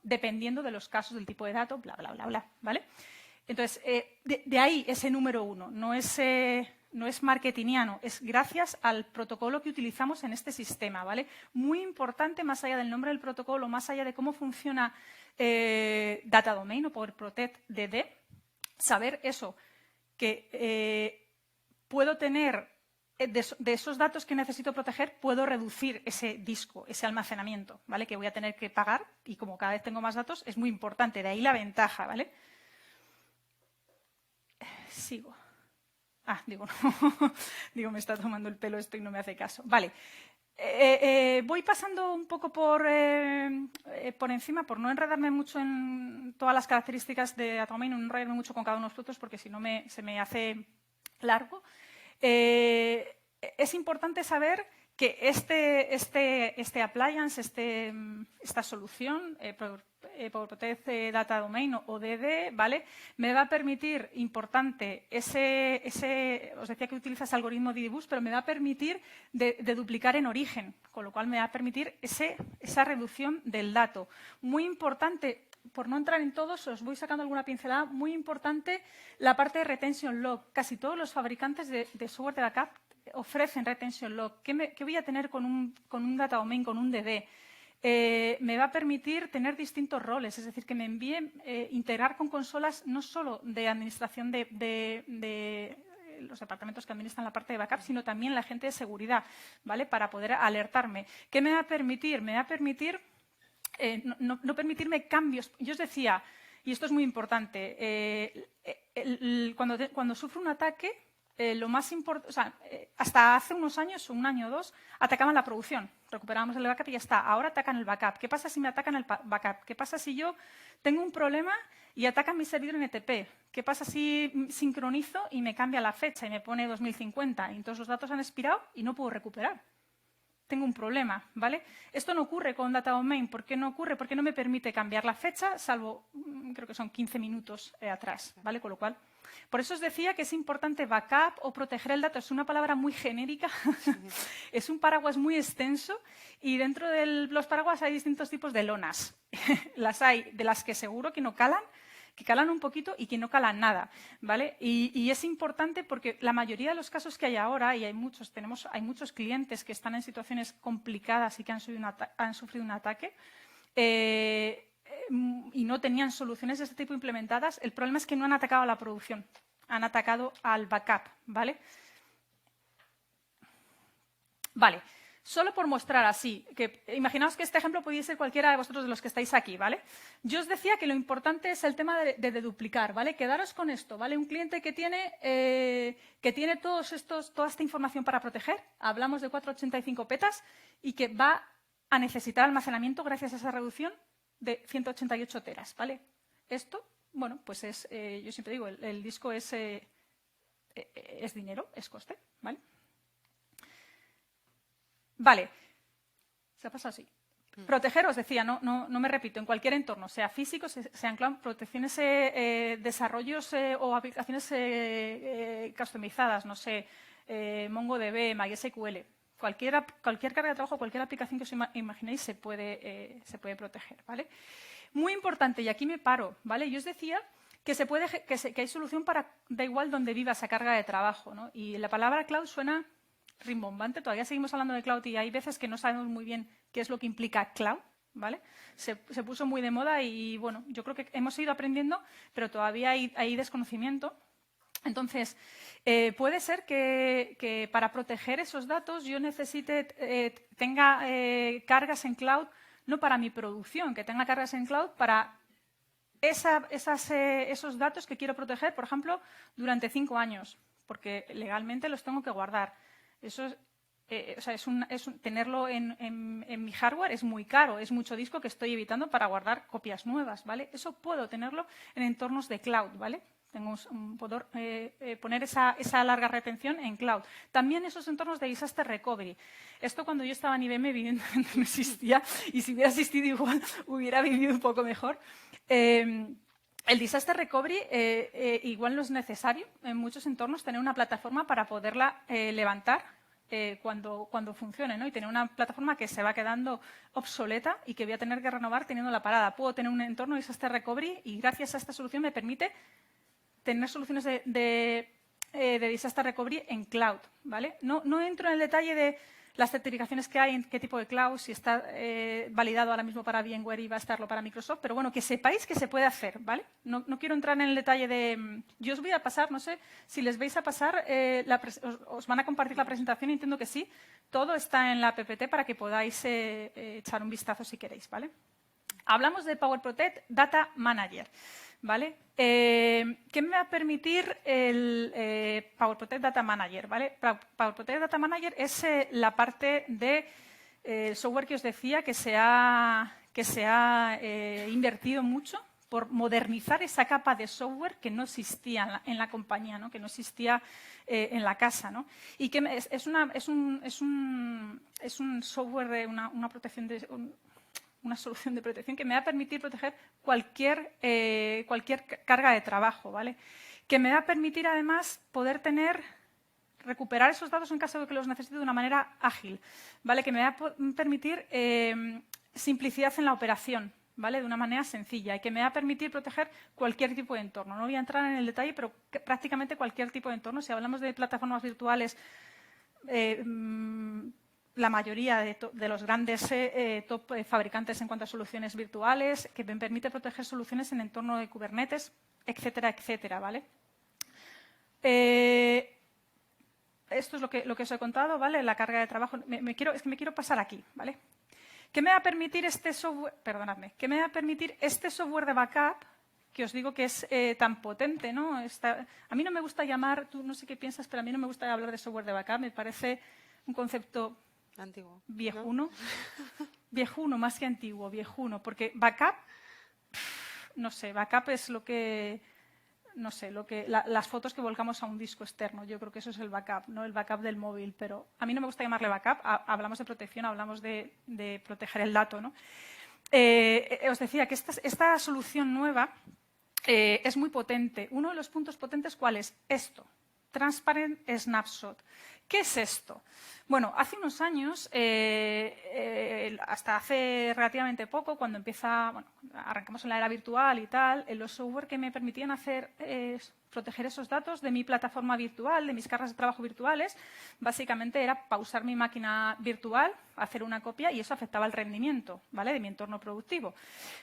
dependiendo de los casos, del tipo de dato, bla, bla, bla, bla, ¿vale? Entonces, de ahí ese número 1. No es marketingiano, es gracias al protocolo que utilizamos en este sistema, ¿vale? Muy importante, más allá del nombre del protocolo, más allá de cómo funciona Data Domain o PowerProtect DD, saber eso, que puedo tener de esos datos que necesito proteger, puedo reducir ese disco, ese almacenamiento, ¿vale? Que voy a tener que pagar y como cada vez tengo más datos, es muy importante. De ahí la ventaja, ¿vale? Sigo. Digo, no. Digo, me está tomando el pelo esto y no me hace caso. Vale. Voy pasando un poco por encima, por no enredarme mucho en todas las características de Data Domain, no enredarme mucho con cada uno de los productos porque si no se me hace largo. Es importante saber que este appliance, esta solución, PowerProtect Data Domain o DD, ¿vale? Me va a permitir, importante, os decía que utiliza ese algoritmo DDBus, pero me va a permitir de duplicar en origen, con lo cual me va a permitir esa reducción del dato. Muy importante, por no entrar en todos, os voy sacando alguna pincelada, muy importante la parte de retention log. Casi todos los fabricantes de software de backup ofrecen retention log. ¿Qué voy a tener con un Data Domain, con un DD? me va a permitir tener distintos roles, es decir, que me envíe, integrar con consolas no solo de administración de los departamentos que administran la parte de backup, sino también la gente de seguridad, ¿vale? Para poder alertarme. ¿Qué me va a permitir? Me va a permitir no permitirme cambios. Yo os decía, y esto es muy importante, cuando sufro un ataque, lo más importante, o sea, hasta hace unos años, un año o dos, atacaban la producción. Recuperábamos el backup y ya está. Ahora atacan el backup. ¿Qué pasa si me atacan el backup? ¿Qué pasa si yo tengo un problema y atacan mi servidor NTP? ¿Qué pasa si sincronizo y me cambia la fecha y me pone 2050 y entonces los datos han expirado y no puedo recuperar? Tengo un problema, ¿vale? Esto no ocurre con Data Domain. ¿Por qué no ocurre? Porque no me permite cambiar la fecha, salvo, creo que son 15 minutos atrás, ¿vale? Con lo cual, por eso os decía que es importante backup o proteger el dato. Es una palabra muy genérica, es un paraguas muy extenso y dentro de los paraguas hay distintos tipos de lonas. Las hay de las que seguro que no calan, que calan un poquito y que no calan nada, ¿vale? Y es importante porque la mayoría de los casos que hay ahora, y hay muchos clientes que están en situaciones complicadas y que han sufrido un ataque y no tenían soluciones de este tipo implementadas, el problema es que no han atacado a la producción, han atacado al backup, ¿vale? Vale. Solo por mostrar así, que imaginaos que este ejemplo podría ser cualquiera de vosotros de los que estáis aquí, ¿vale? Yo os decía que lo importante es el tema de deduplicar, ¿vale? Quedaros con esto, ¿vale? Un cliente que tiene toda esta información para proteger, hablamos de 485 petas, y que va a necesitar almacenamiento gracias a esa reducción de 188 teras, ¿vale? Esto, bueno, pues yo siempre digo, el disco es dinero, es coste, ¿vale? Vale, se ha pasado así. Proteger, os decía, no me repito, en cualquier entorno, sea físico, sea en cloud, protecciones, desarrollos o aplicaciones customizadas, no sé, MongoDB, MySQL, cualquier carga de trabajo, cualquier aplicación que os imaginéis se puede proteger, ¿vale? Muy importante, y aquí me paro, ¿vale? Yo os decía que hay solución para, da igual donde viva esa carga de trabajo, ¿no? Y la palabra cloud suena rimbombante, todavía seguimos hablando de cloud y hay veces que no sabemos muy bien qué es lo que implica cloud, ¿vale? Se puso muy de moda y, bueno, yo creo que hemos ido aprendiendo, pero todavía hay desconocimiento. Entonces, puede ser que para proteger esos datos yo tenga cargas en cloud, no para mi producción, que tenga cargas en cloud para esos datos que quiero proteger, por ejemplo, durante 5 años, porque legalmente los tengo que guardar. Eso tenerlo en mi hardware es muy caro, es mucho disco que estoy evitando para guardar copias nuevas, ¿vale? Eso puedo tenerlo en entornos de cloud, ¿vale? Poder poner esa larga retención en cloud. También esos entornos de disaster recovery. Esto cuando yo estaba en IBM evidentemente no existía y si hubiera existido igual hubiera vivido un poco mejor. El disaster recovery igual no es necesario en muchos entornos tener una plataforma para poderla levantar cuando funcione, ¿no? Y tener una plataforma que se va quedando obsoleta y que voy a tener que renovar teniendo la parada. Puedo tener un entorno de disaster recovery y gracias a esta solución me permite tener soluciones de disaster recovery en cloud, ¿vale? No entro en el detalle de las certificaciones que hay, en qué tipo de cloud, si está validado ahora mismo para VMware y va a estarlo para Microsoft, pero bueno, que sepáis que se puede hacer, ¿vale? No quiero entrar en el detalle de... Yo os voy a pasar, no sé, si les vais a pasar, os van a compartir la presentación, entiendo que sí, todo está en la PPT para que podáis echar un vistazo si queréis, ¿vale? Hablamos de PowerProtect Data Manager, ¿vale? ¿Qué me va a permitir el PowerProtect Data Manager? ¿Vale? PowerProtect Data Manager es la parte de software que os decía que se ha invertido mucho por modernizar esa capa de software que no existía en la compañía, ¿no? Que no existía en la casa, ¿no? Y que es un software, una protección de... una solución de protección que me va a permitir proteger cualquier carga de trabajo, ¿vale? Que me va a permitir, además, poder recuperar esos datos en caso de que los necesite de una manera ágil, ¿vale? Que me va a permitir simplicidad en la operación, ¿vale? De una manera sencilla y que me va a permitir proteger cualquier tipo de entorno. No voy a entrar en el detalle, pero prácticamente cualquier tipo de entorno. Si hablamos de plataformas virtuales, la mayoría de los grandes top fabricantes en cuanto a soluciones virtuales, que me permite proteger soluciones en entorno de Kubernetes, etcétera, etcétera, ¿vale? Esto es lo que os he contado, ¿vale? La carga de trabajo. Me quiero pasar aquí, ¿vale? ¿Qué me va a permitir este software? Perdonadme. ¿Qué me va a permitir este software de backup que os digo que es tan potente, ¿no? A mí no me gusta llamar, tú no sé qué piensas, pero a mí no me gusta hablar de software de backup. Me parece un concepto antiguo, viejuno. ¿no? Viejuno, más que antiguo, viejuno. Porque backup, no sé, backup es lo que... No sé, las fotos que volcamos a un disco externo. Yo creo que eso es el backup, ¿no? El backup del móvil. Pero a mí no me gusta llamarle backup. Hablamos de protección, hablamos de proteger el dato, ¿no? Os decía que esta solución nueva es muy potente. Uno de los puntos potentes, ¿cuál es? Esto, Transparent Snapshot. ¿Qué es esto? Bueno, hace unos años, hasta hace relativamente poco, cuando arrancamos en la era virtual y tal, los software que me permitían hacer proteger esos datos de mi plataforma virtual, de mis cargas de trabajo virtuales, básicamente era pausar mi máquina virtual, hacer una copia y eso afectaba el rendimiento, ¿vale?, de mi entorno productivo.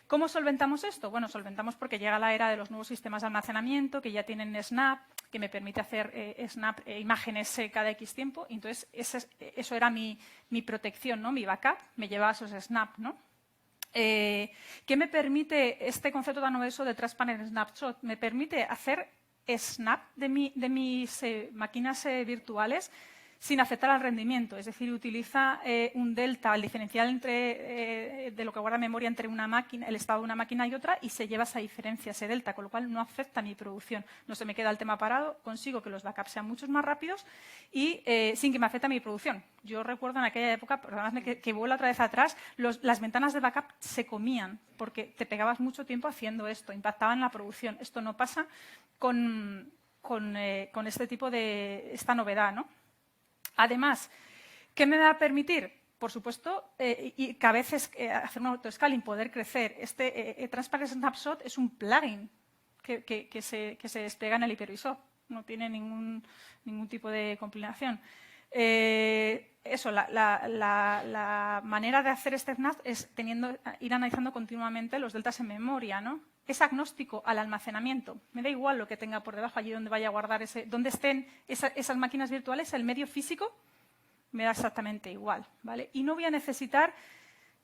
¿Cómo solventamos esto? Bueno, solventamos porque llega la era de los nuevos sistemas de almacenamiento que ya tienen Snap, que me permite hacer Snap imágenes cada X tiempo. Y entonces, eso era mi protección, ¿no? Mi backup me llevaba esos Snap, ¿no? ¿Qué me permite este concepto tan novedoso de Transparent Snapshot? Me permite hacer Snap de mis máquinas virtuales sin afectar al rendimiento. Es decir, utiliza un delta, el diferencial de lo que guarda memoria entre una máquina, el estado de una máquina y otra, y se lleva esa diferencia, ese delta, con lo cual no afecta a mi producción. No se me queda el tema parado, consigo que los backups sean muchos más rápidos y sin que me afecte a mi producción. Yo recuerdo en aquella época, perdonadme que vuelva otra vez atrás, las ventanas de backup se comían porque te pegabas mucho tiempo haciendo esto, impactaba en la producción. Esto no pasa con este tipo de esta novedad, ¿no? Además, ¿qué me va a permitir? Por supuesto, y que a veces hacer un autoscaling, poder crecer. Transparent Snapshot es un plugin que se despliega en el hipervisor. No tiene ningún tipo de compilación. La manera de hacer este snap es ir analizando continuamente los deltas en memoria, ¿no? Es agnóstico al almacenamiento. Me da igual lo que tenga por debajo, allí donde vaya a guardar donde estén esas máquinas virtuales, el medio físico, me da exactamente igual, ¿vale? Y no voy a necesitar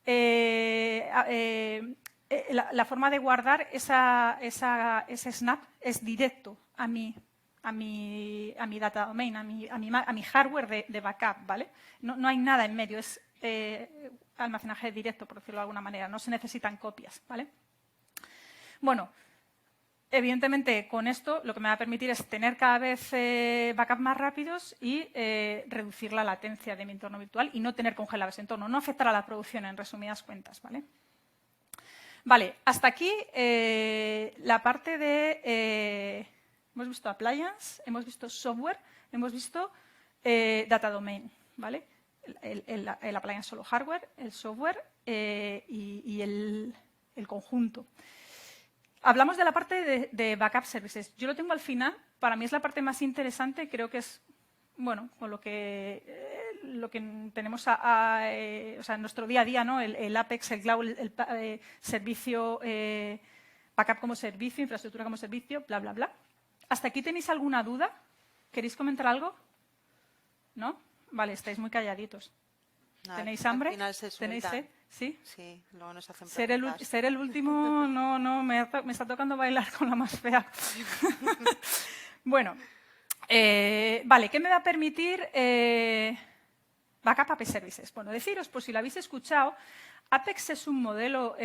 la forma de guardar ese snap es directo a mi data domain, a mi hardware de backup, ¿vale? No hay nada en medio, es almacenaje directo, por decirlo de alguna manera. No se necesitan copias, ¿vale? Bueno, evidentemente con esto lo que me va a permitir es tener cada vez backups más rápidos y reducir la latencia de mi entorno virtual y no tener congelado ese entorno, no afectar a la producción, en resumidas cuentas, ¿vale? Vale, hasta aquí la parte de... hemos visto appliance, hemos visto software, hemos visto data domain, ¿vale? El appliance solo hardware, el software y el conjunto. Hablamos de la parte de backup services. Yo lo tengo al final. Para mí es la parte más interesante. Creo que es, bueno, con lo que tenemos en nuestro día a día, ¿no? El Apex, el Cloud, el servicio, backup como servicio, infraestructura como servicio, bla, bla, bla. ¿Hasta aquí tenéis alguna duda? ¿Queréis comentar algo? ¿No? Vale, estáis muy calladitos. ¿Tenéis hambre? Al final se ¿Tenéis sed? ¿Sí? Sí, luego nos hacen preguntas. Ser el último, no, me está tocando bailar con la más fea. Bueno, vale, ¿qué me va a permitir Backup Apex Services? Bueno, deciros, por si lo habéis escuchado, Apex es un modelo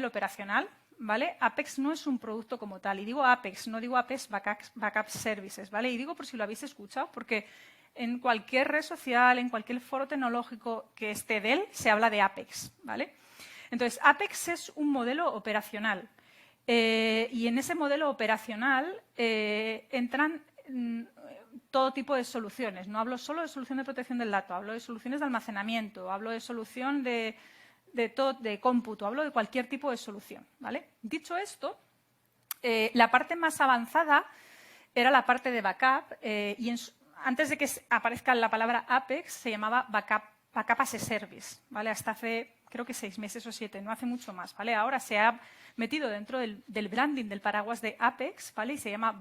operacional, ¿vale? Apex no es un producto como tal. Y digo Apex, no digo Apex Backup Services, ¿vale? Y digo por si lo habéis escuchado, porque en cualquier red social, en cualquier foro tecnológico que esté de él, se habla de Apex, ¿vale? Entonces, Apex es un modelo operacional. Y en ese modelo operacional entran todo tipo de soluciones. No hablo solo de solución de protección del dato, hablo de soluciones de almacenamiento, hablo de solución de cómputo, hablo de cualquier tipo de solución, ¿vale? Dicho esto, la parte más avanzada era la parte de backup y antes de que aparezca la palabra Apex, se llamaba Backup as a Service, ¿vale? Hasta hace, creo que 6 meses o 7, no hace mucho más, ¿vale? Ahora se ha metido dentro del branding del paraguas de Apex, ¿vale? Y se llama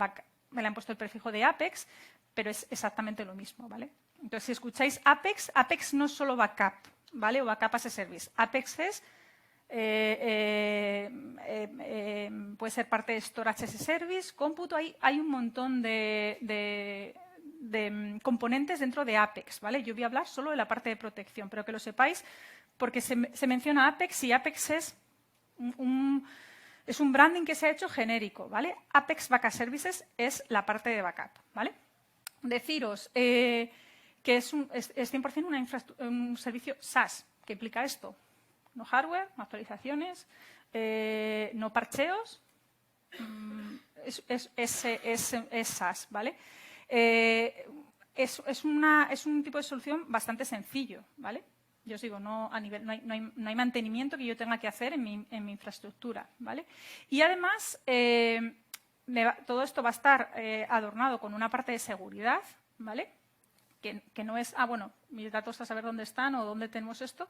me le han puesto el prefijo de Apex, pero es exactamente lo mismo, ¿vale? Entonces, si escucháis Apex, Apex no es solo backup, ¿vale? O backup as a service. Apex es, puede ser parte de storage as a service, cómputo, hay un montón de componentes dentro de Apex, ¿vale? Yo voy a hablar solo de la parte de protección, pero que lo sepáis porque se menciona Apex y Apex es un branding que se ha hecho genérico, ¿vale? Apex Backup Services es la parte de backup, ¿vale? Deciros que es 100% un servicio SaaS. ¿Qué implica esto? No hardware, no actualizaciones, no parcheos, es SaaS, ¿vale? Es un tipo de solución bastante sencillo, ¿vale? Yo os digo, no hay mantenimiento que yo tenga que hacer en mi infraestructura, ¿vale? Y además, todo esto va a estar adornado con una parte de seguridad, ¿vale? Que no es, bueno, mis datos a saber dónde están o dónde tenemos esto,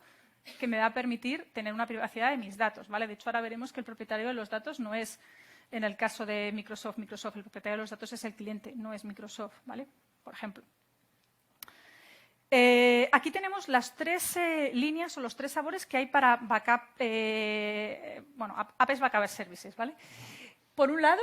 que me va a permitir tener una privacidad de mis datos, ¿vale? De hecho, ahora veremos que el propietario de los datos no es, en el caso de Microsoft, el propietario de los datos es el cliente, no es Microsoft, ¿vale? Por ejemplo. Aquí tenemos las 3 líneas o los 3 sabores que hay para backup, Apex Backup Services, ¿vale? Por un lado,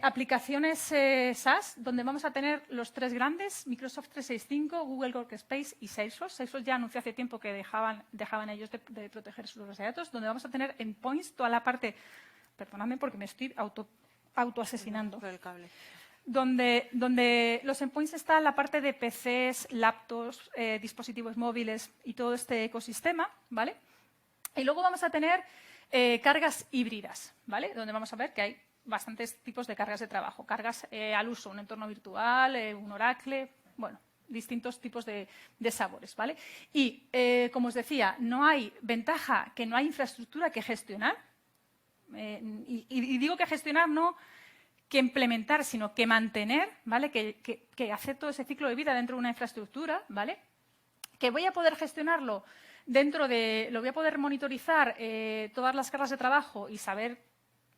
aplicaciones SaaS, donde vamos a tener los 3 grandes, Microsoft 365, Google Workspace y Salesforce. Salesforce ya anunció hace tiempo que dejaban ellos de proteger sus bases de datos, donde vamos a tener endpoints, toda la parte, perdonadme porque me estoy autoasesinando. Por el cable. Donde los endpoints está la parte de PCs, laptops, dispositivos móviles y todo este ecosistema, ¿vale? Y luego vamos a tener cargas híbridas, ¿vale? Donde vamos a ver que hay bastantes tipos de cargas de trabajo. Cargas al uso, un entorno virtual, un Oracle, bueno, distintos tipos de sabores, ¿vale? Y, como os decía, no hay ventaja que no hay infraestructura que gestionar. Y digo que gestionar no que implementar, sino que mantener, ¿vale? Que hacer todo ese ciclo de vida dentro de una infraestructura, ¿vale? Que voy a poder gestionarlo lo voy a poder monitorizar todas las cargas de trabajo y saber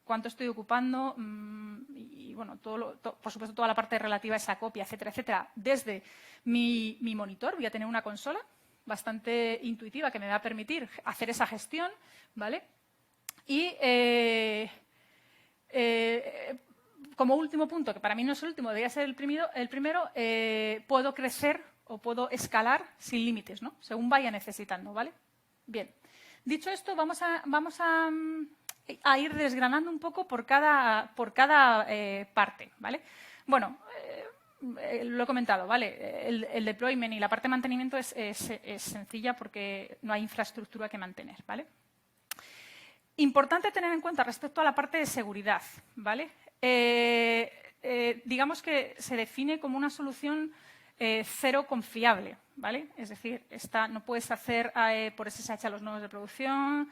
cuánto estoy ocupando y bueno, por supuesto, toda la parte relativa a esa copia, etcétera, etcétera, desde mi monitor. Voy a tener una consola bastante intuitiva que me va a permitir hacer esa gestión, ¿vale? Y como último punto, que para mí no es el último, debería ser el primero, puedo crecer o puedo escalar sin límites, ¿no? Según vaya necesitando, ¿vale? Bien. Dicho esto, vamos a ir desgranando un poco por cada parte, ¿vale? Bueno, lo he comentado, ¿vale? El deployment y la parte de mantenimiento es sencilla porque no hay infraestructura que mantener, ¿vale? Importante tener en cuenta respecto a la parte de seguridad, ¿vale? Digamos que se define como una solución cero confiable, ¿vale? Es decir, no puedes hacer por SSH a los nodos de producción,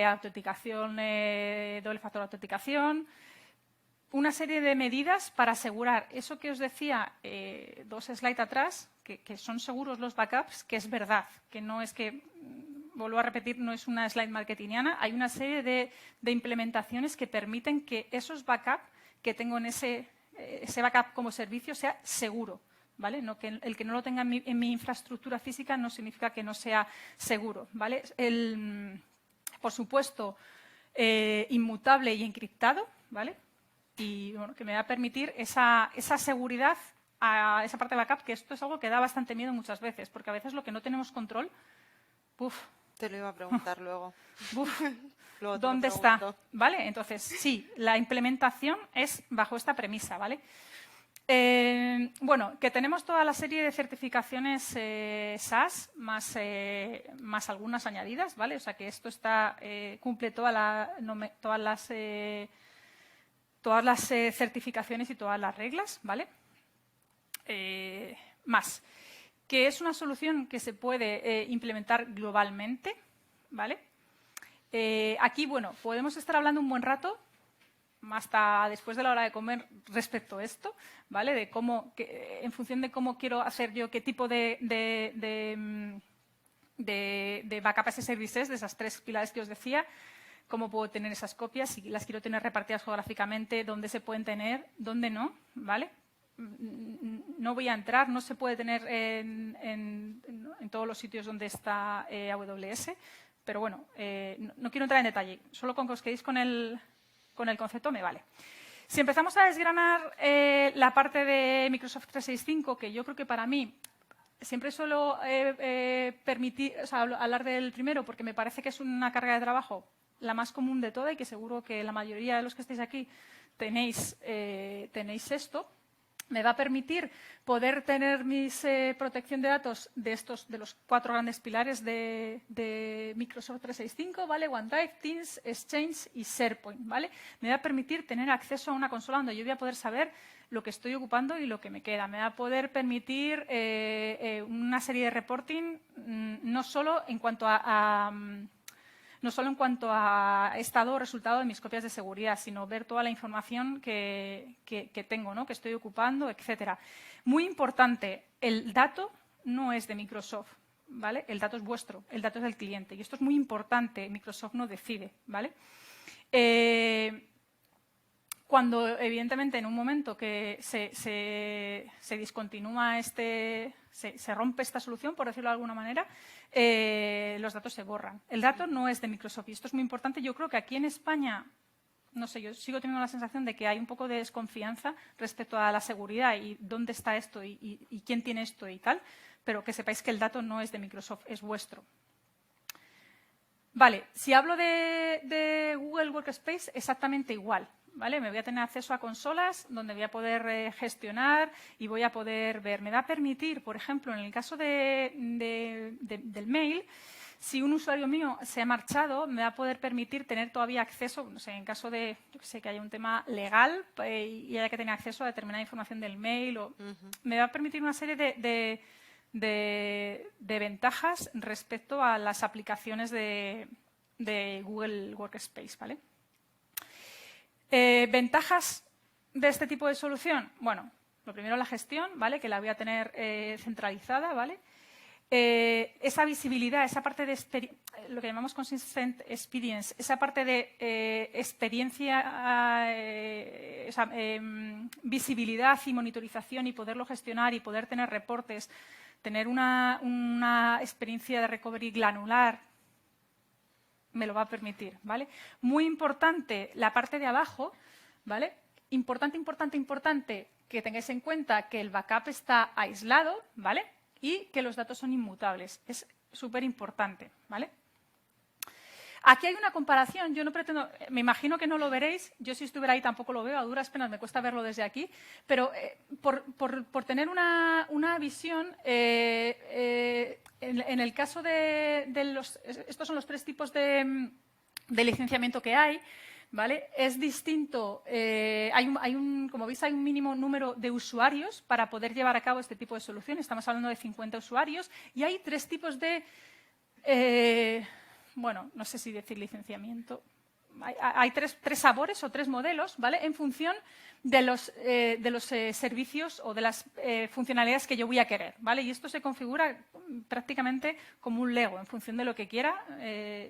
autenticación, doble factor de autenticación, una serie de medidas para asegurar eso que os decía 2 slides atrás, que son seguros los backups, que es verdad, que no es que, vuelvo a repetir, no es una slide marketingiana, hay una serie de implementaciones que permiten que esos backups que tengo en ese backup como servicio sea seguro, ¿vale? No, que el que no lo tenga en mi infraestructura física no significa que no sea seguro, ¿vale? Por supuesto, inmutable y encriptado, ¿vale? Y bueno, que me va a permitir esa seguridad a esa parte de backup, que esto es algo que da bastante miedo muchas veces, porque a veces lo que no tenemos control, Te lo iba a preguntar luego. Luego ¿dónde está? ¿Vale? Entonces, sí, la implementación es bajo esta premisa, ¿vale? Bueno, que tenemos toda la serie de certificaciones SaaS más algunas añadidas, ¿vale? O sea, que esto cumple todas las certificaciones y todas las reglas, ¿vale? Más. Que es una solución que se puede implementar globalmente, ¿vale? Aquí, bueno, podemos estar hablando un buen rato, hasta después de la hora de comer respecto a esto, ¿vale? De cómo, en función de cómo quiero hacer yo, qué tipo de backup as a services, de esas 3 pilares que os decía, cómo puedo tener esas copias, si las quiero tener repartidas geográficamente, dónde se pueden tener, dónde no, ¿vale? No voy a entrar, no se puede tener en todos los sitios donde está AWS, pero bueno, no quiero entrar en detalle, solo con que os quedéis con el concepto me vale. Si empezamos a desgranar la parte de Microsoft 365, que yo creo que para mí siempre suelo hablar del primero porque me parece que es una carga de trabajo la más común de toda y que seguro que la mayoría de los que estáis aquí tenéis esto. Me va a permitir poder tener mis protección de datos de los 4 grandes pilares de Microsoft 365, ¿vale? OneDrive, Teams, Exchange y SharePoint, ¿vale? Me va a permitir tener acceso a una consola donde yo voy a poder saber lo que estoy ocupando y lo que me queda. Me va a poder permitir una serie de reporting, no solo en cuanto a estado o resultado de mis copias de seguridad, sino ver toda la información que tengo, ¿no? Que estoy ocupando, etcétera. Muy importante, el dato no es de Microsoft, ¿vale? El dato es vuestro, el dato es del cliente. Y esto es muy importante, Microsoft no decide, ¿vale? Cuando, evidentemente, en un momento que se discontinúa se rompe esta solución, por decirlo de alguna manera, los datos se borran. El dato no es de Microsoft y esto es muy importante. Yo creo que aquí en España, no sé, yo sigo teniendo la sensación de que hay un poco de desconfianza respecto a la seguridad y dónde está esto y quién tiene esto y tal, pero que sepáis que el dato no es de Microsoft, es vuestro. Vale, si hablo de Google Workspace, exactamente igual. ¿Vale? Me voy a tener acceso a consolas donde voy a poder gestionar y voy a poder ver. Me va a permitir, por ejemplo, en el caso del mail, si un usuario mío se ha marchado, me va a poder permitir tener todavía acceso, no sé, en caso de que haya un tema legal y haya que tener acceso a determinada información del mail. Me va a permitir una serie de ventajas respecto a las aplicaciones de Google Workspace, ¿vale? ¿Ventajas de este tipo de solución? Bueno, lo primero la gestión, ¿vale? Que la voy a tener centralizada, ¿vale? Esa visibilidad, esa parte de lo que llamamos consistent experience, esa parte de experiencia, visibilidad y monitorización y poderlo gestionar y poder tener reportes, tener una experiencia de recovery granular, me lo va a permitir, ¿vale? Muy importante la parte de abajo, ¿vale? Importante que tengáis en cuenta que el backup está aislado, ¿vale? Y que los datos son inmutables. Es súper importante, ¿vale? Aquí hay una comparación, yo no pretendo, me imagino que no lo veréis, yo si estuviera ahí tampoco lo veo, a duras penas me cuesta verlo desde aquí, pero por tener una visión, en el caso de estos son los 3 tipos de licenciamiento que hay, ¿vale? Es distinto, como veis hay un mínimo número de usuarios para poder llevar a cabo este tipo de solución, estamos hablando de 50 usuarios, y hay 3 tipos de... bueno, no sé si decir licenciamiento. Hay tres sabores o 3 modelos, ¿vale? En función de los servicios o de las funcionalidades que yo voy a querer, ¿vale? Y esto se configura prácticamente como un Lego. En función de lo que quiera,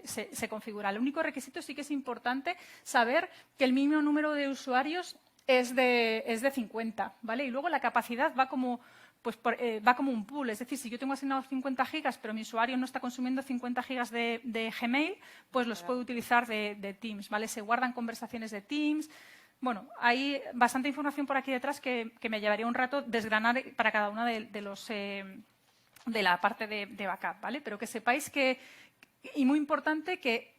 se configura. El único requisito sí que es importante saber que el mínimo número de usuarios es de 50, ¿vale? Y luego la capacidad va como un pool, es decir, si yo tengo asignados 50 gigas, pero mi usuario no está consumiendo 50 gigas de Gmail, pues los puedo utilizar de Teams, ¿vale? Se guardan conversaciones de Teams. Bueno, hay bastante información por aquí detrás que me llevaría un rato desgranar para cada una de la parte de backup, ¿vale? Pero que sepáis que, y muy importante, que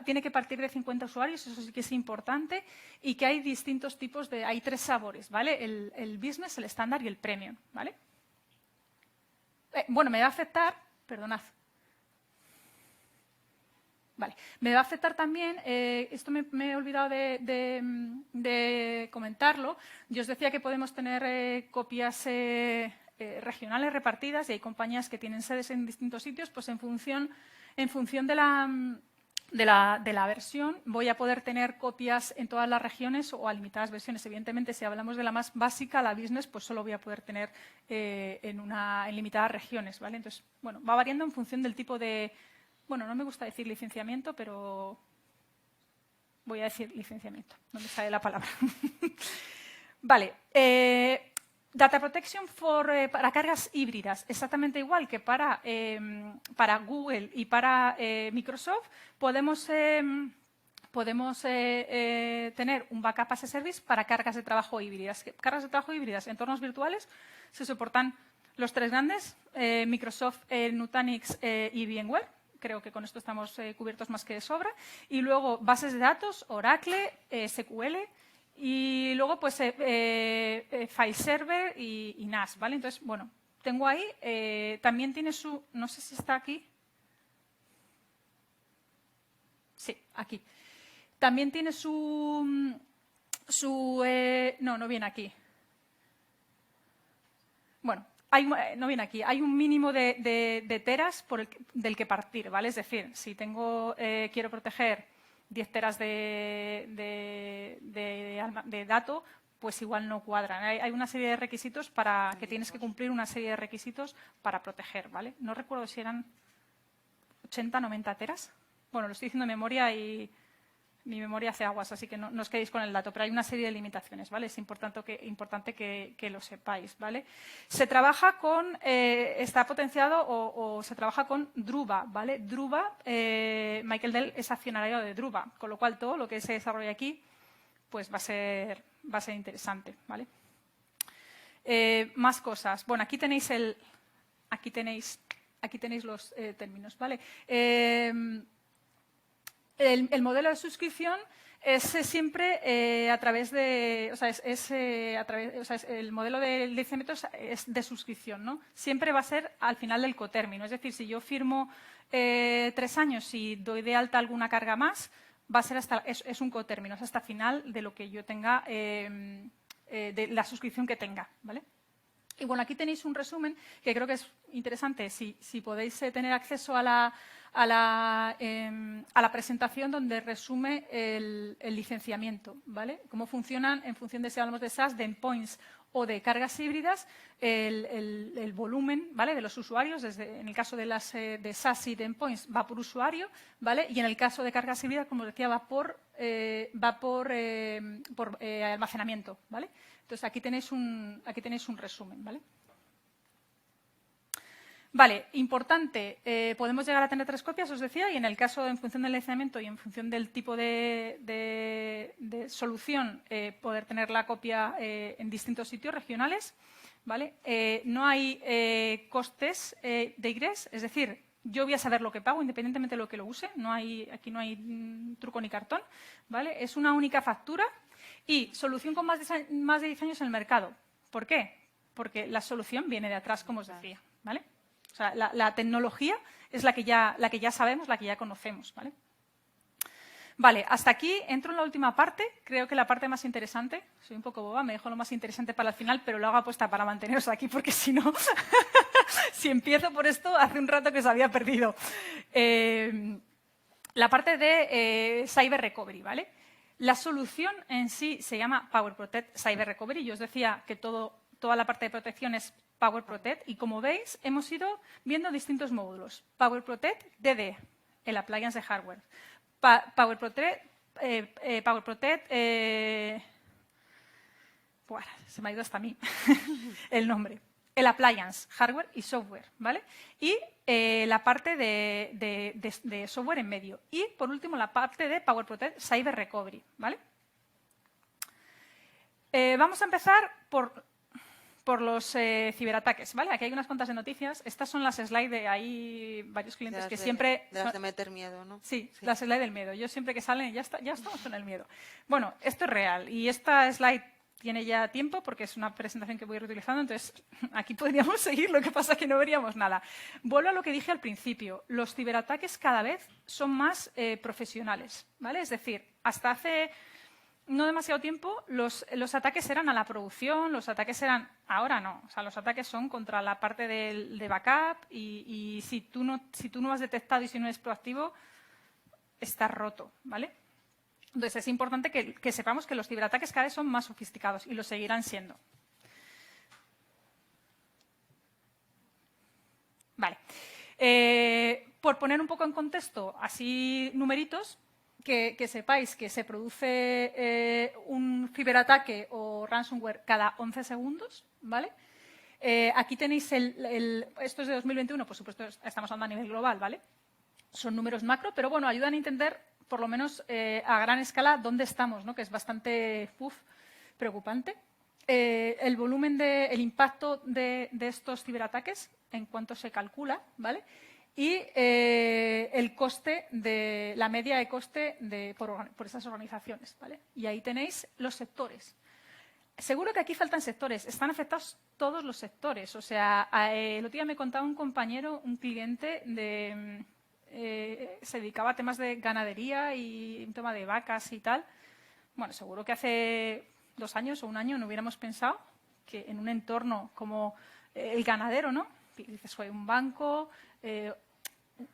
tiene que partir de 50 usuarios, eso sí que es importante, y que hay distintos tipos hay 3 sabores, ¿vale? El business, el estándar y el premium, ¿vale? Bueno, me va a afectar, perdonad. Vale, me va a afectar también, esto me he olvidado de comentarlo. Yo os decía que podemos tener copias regionales repartidas y hay compañías que tienen sedes en distintos sitios, pues en función de de la versión, voy a poder tener copias en todas las regiones o a limitadas versiones. Evidentemente, si hablamos de la más básica, la business, pues solo voy a poder tener en limitadas regiones, ¿vale? Entonces, bueno, va variando en función del tipo de, bueno, no me gusta decir licenciamiento, pero voy a decir licenciamiento, no me sale la palabra. Vale, Data Protection para cargas híbridas, exactamente igual que para Google y para Microsoft, podemos tener un backup as a service para cargas de trabajo híbridas. Cargas de trabajo híbridas, entornos virtuales, se soportan los tres grandes, Microsoft, Nutanix y VMware. Creo que con esto estamos cubiertos más que de sobra. Y luego bases de datos, Oracle, SQL. Y luego, pues, file server y NAS, ¿vale? Entonces, bueno, tengo ahí, también tiene su, no sé si está aquí. Sí, aquí. También tiene no viene aquí. Bueno, no viene aquí. Hay un mínimo de teras del que partir, ¿vale? Es decir, si quiero proteger 10 teras de dato, pues igual no cuadran. Hay una serie de requisitos que tienes que cumplir una serie de requisitos para proteger, ¿vale? No recuerdo si eran 80, 90 teras. Bueno, lo estoy diciendo de memoria y mi memoria hace aguas, así que no os quedéis con el dato, pero hay una serie de limitaciones, ¿vale? Es importante que lo sepáis, ¿vale? Se trabaja con, está potenciado o se trabaja con Druva, ¿vale? Druva, Michael Dell es accionario de Druva, con lo cual todo lo que se desarrolla aquí pues va a ser interesante, ¿vale? Más cosas. Bueno, aquí tenéis los términos, ¿vale? El modelo de suscripción es siempre a través de, el modelo de licenciamiento es de suscripción, ¿no? Siempre va a ser al final del cotérmino. Es decir, si yo firmo 3 años y doy de alta alguna carga más, va a ser es un cotérmino, es hasta final de lo que yo tenga, de la suscripción que tenga, ¿vale? Y bueno, aquí tenéis un resumen que creo que es interesante si podéis tener acceso a la presentación donde resume el licenciamiento, ¿vale? Cómo funcionan en función de si hablamos de SaaS, de endpoints o de cargas híbridas, el volumen, ¿vale? De los usuarios. En el caso de SaaS y de endpoints va por usuario, ¿vale? Y en el caso de cargas híbridas, como os decía, va por almacenamiento, ¿vale? Entonces, aquí tenéis un resumen, ¿vale? Vale, importante, podemos llegar a tener 3 copias, os decía, y en el caso, en función del licenciamiento y en función del tipo de solución, poder tener la copia en distintos sitios regionales, ¿vale? No hay costes de ingreso, es decir, yo voy a saber lo que pago independientemente de lo que lo use, aquí no hay truco ni cartón, ¿vale? Es una única factura y solución con más de 10 años en el mercado. ¿Por qué? Porque la solución viene de atrás, como os decía, ¿vale? O sea, la tecnología es la que ya sabemos, la que ya conocemos, ¿vale? Vale, hasta aquí entro en la última parte, creo que la parte más interesante. Soy un poco boba, me dejo lo más interesante para el final, pero lo hago apuesta para manteneros aquí, porque si no, si empiezo por esto, hace un rato que os había perdido. La parte de Cyber Recovery, ¿vale? La solución en sí se llama PowerProtect Cyber Recovery. Yo os decía que toda la parte de protección es PowerProtect y, como veis, hemos ido viendo distintos módulos. PowerProtect DD, el appliance de hardware. PowerProtect, se me ha ido hasta a mí el nombre. El appliance, hardware y software, ¿vale? Y la parte de software en medio. Y, por último, la parte de PowerProtect Cyber Recovery, ¿vale? Vamos a empezar por los ciberataques, ¿vale? Aquí hay unas cuantas de noticias. Estas son las slides hay varios clientes que siempre... De las de meter miedo, ¿no? Sí, las slides del miedo. Yo siempre que salen, ya estamos con el miedo. Bueno, esto es real y esta slide tiene ya tiempo porque es una presentación que voy a ir utilizando, entonces aquí podríamos seguir, lo que pasa es que no veríamos nada. Vuelvo a lo que dije al principio. Los ciberataques cada vez son más profesionales, ¿vale? Es decir, hasta hace no demasiado tiempo los ataques eran a la producción, los ataques eran... Ahora no, o sea, los ataques son contra la parte de backup y si tú no has detectado y si no eres proactivo, está roto, ¿vale? Entonces, es importante que sepamos que los ciberataques cada vez son más sofisticados y lo seguirán siendo. Vale. Por poner un poco en contexto, así numeritos, que sepáis que se produce un ciberataque o ransomware cada 11 segundos, ¿vale? Aquí tenéis esto es de 2021, por supuesto, estamos hablando a nivel global, ¿vale? Son números macro, pero bueno, ayudan a entender, por lo menos a gran escala, dónde estamos, ¿no? Que es bastante preocupante. El volumen el impacto de estos ciberataques, en cuanto se calcula, ¿vale? Y el coste la media de coste por esas organizaciones, ¿vale? Y ahí tenéis los sectores. Seguro que aquí faltan sectores. Están afectados todos los sectores. O sea, el otro día me contaba un compañero, un cliente se dedicaba a temas de ganadería y un tema de vacas y tal. Bueno, seguro que hace 2 años o 1 año no hubiéramos pensado que en un entorno como el ganadero, ¿no? Dices, fue un banco,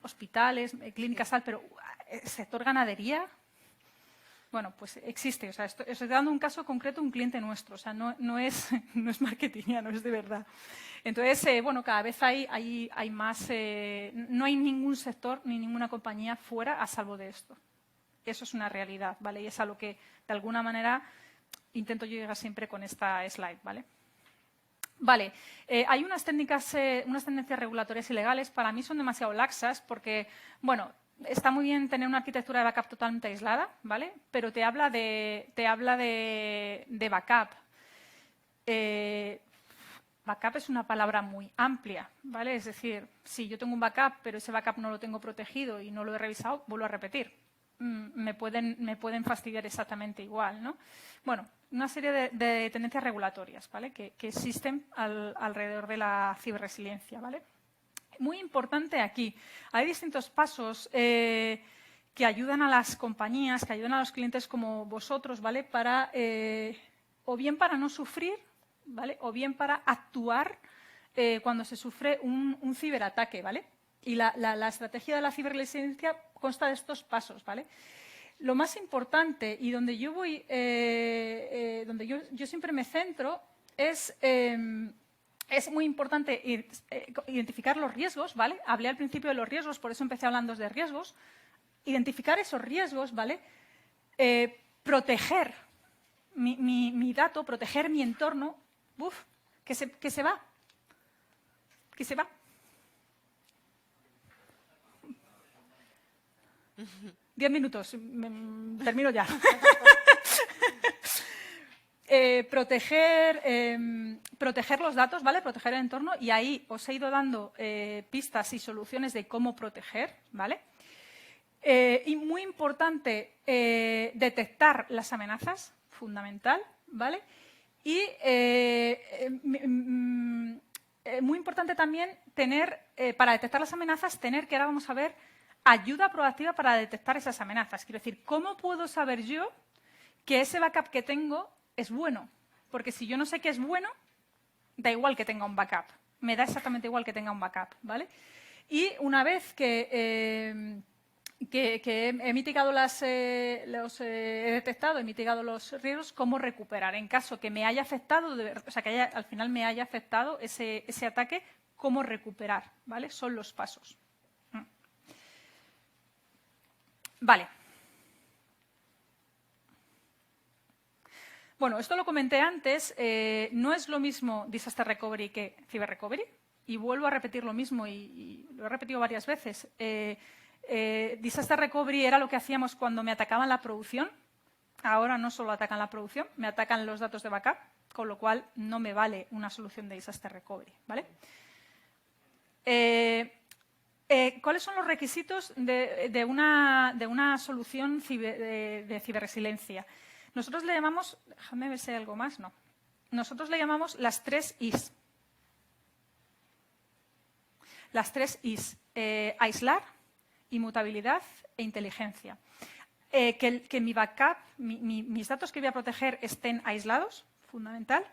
hospitales, clínicas, tal, pero el sector ganadería, bueno, pues existe. O sea, estoy dando un caso concreto, un cliente nuestro. O sea, no es marketingiano, es de verdad. Entonces, bueno, cada vez hay más. No hay ningún sector ni ninguna compañía fuera a salvo de esto. Eso es una realidad, ¿vale? Y es a lo que, de alguna manera, intento yo llegar siempre con esta slide, ¿vale? Vale, hay unas tendencias regulatorias y legales, para mí son demasiado laxas porque, bueno, está muy bien tener una arquitectura de backup totalmente aislada, ¿vale? Pero te habla de backup. Backup es una palabra muy amplia, ¿vale? Es decir, si yo tengo un backup, pero ese backup no lo tengo protegido y no lo he revisado, vuelvo a repetir. Me pueden fastidiar exactamente igual, ¿no? Bueno, una serie de tendencias regulatorias, ¿vale? Que existen alrededor de la ciberresiliencia, ¿vale? Muy importante aquí, hay distintos pasos que ayudan a las compañías, que ayudan a los clientes como vosotros, ¿vale? O bien para no sufrir, ¿vale? O bien para actuar cuando se sufre un ciberataque, ¿vale? Y la estrategia de la ciberresiliencia consta de estos pasos, ¿vale? Lo más importante y donde yo voy, donde yo siempre me centro es muy importante identificar los riesgos, ¿vale? Hablé al principio de los riesgos, por eso empecé hablando de riesgos. Identificar esos riesgos, ¿vale? Proteger mi dato, proteger mi entorno. Que se va. Que se va. 10 minutos, termino ya. Proteger los datos, ¿vale? Proteger el entorno, y ahí os he ido dando pistas y soluciones de cómo proteger, ¿vale? Y muy importante, detectar las amenazas, fundamental, ¿vale? Y muy importante también tener, para detectar las amenazas, que ahora vamos a ver, ayuda proactiva para detectar esas amenazas. Quiero decir, ¿cómo puedo saber yo que ese backup que tengo es bueno? Porque si yo no sé que es bueno, da igual que tenga un backup. Me da exactamente igual que tenga un backup, ¿vale? Y una vez que he mitigado he detectado, he mitigado los riesgos, ¿cómo recuperar? En caso que me haya afectado, o sea, que al final me haya afectado ese ataque, ¿cómo recuperar? ¿Vale? Son los pasos. Vale. Bueno, esto lo comenté antes. No es lo mismo Disaster Recovery que Cyber Recovery. Y vuelvo a repetir lo mismo y lo he repetido varias veces. Disaster Recovery era lo que hacíamos cuando me atacaban la producción. Ahora no solo atacan la producción, me atacan los datos de backup, con lo cual no me vale una solución de Disaster Recovery, ¿vale? ¿Cuáles son los requisitos de una solución de ciberresiliencia? Nosotros le llamamos, déjame ver si hay algo más, no. Nosotros le llamamos las 3 Is. Las 3 Is, aislar, inmutabilidad e inteligencia. Que mi backup, mis datos que voy a proteger estén aislados, fundamental.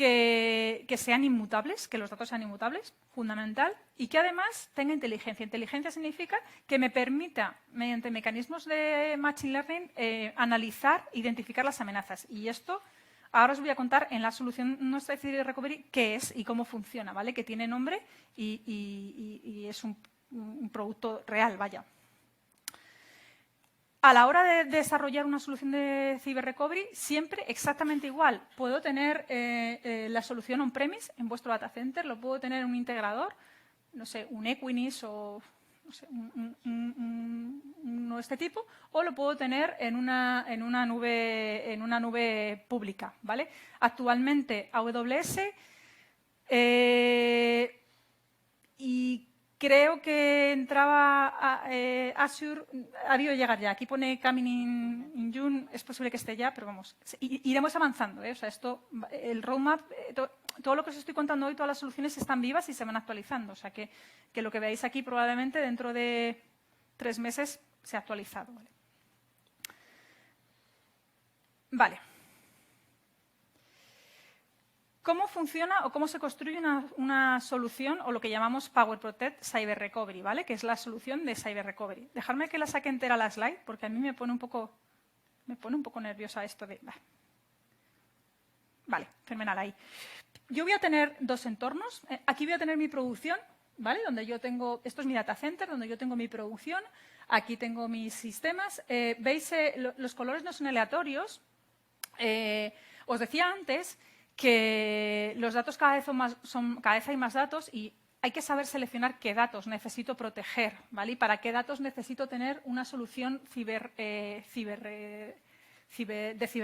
que sean inmutables, que los datos sean inmutables, fundamental, y que además tenga inteligencia. Inteligencia significa que me permita, mediante mecanismos de Machine Learning, analizar, identificar las amenazas. Y esto ahora os voy a contar en la solución nuestra de Cyber Recovery qué es y cómo funciona, ¿vale? Que tiene nombre y es un producto real, vaya. A la hora de desarrollar una solución de Cyber Recovery, siempre exactamente igual. Puedo tener la solución on-premise en vuestro data center, lo puedo tener en un integrador, no sé, un Equinix o no sé, uno de este tipo, o lo puedo tener en una nube pública, ¿vale? Actualmente AWS y creo que entraba Azure, ha debido llegar ya. Aquí pone coming in June, es posible que esté ya, pero vamos, iremos avanzando, ¿eh? O sea, esto, el roadmap, todo lo que os estoy contando hoy, todas las soluciones están vivas y se van actualizando. O sea, que lo que veáis aquí probablemente dentro de 3 meses se ha actualizado, ¿vale? Vale. ¿Cómo funciona o cómo se construye una solución o lo que llamamos Power Protect Cyber Recovery, ¿vale? Que es la solución de Cyber Recovery. Dejadme que la saque entera la slide porque a mí me pone un poco nerviosa esto de... Vale, fenomenal ahí. Yo voy a tener 2 entornos. Aquí voy a tener mi producción, ¿vale? Donde yo tengo... Esto es mi data center, donde yo tengo mi producción. Aquí tengo mis sistemas. ¿Veis? Los colores no son aleatorios. Os decía antes que los datos cada vez hay más datos y hay que saber seleccionar qué datos necesito proteger, ¿vale? Y para qué datos necesito tener una solución de Cyber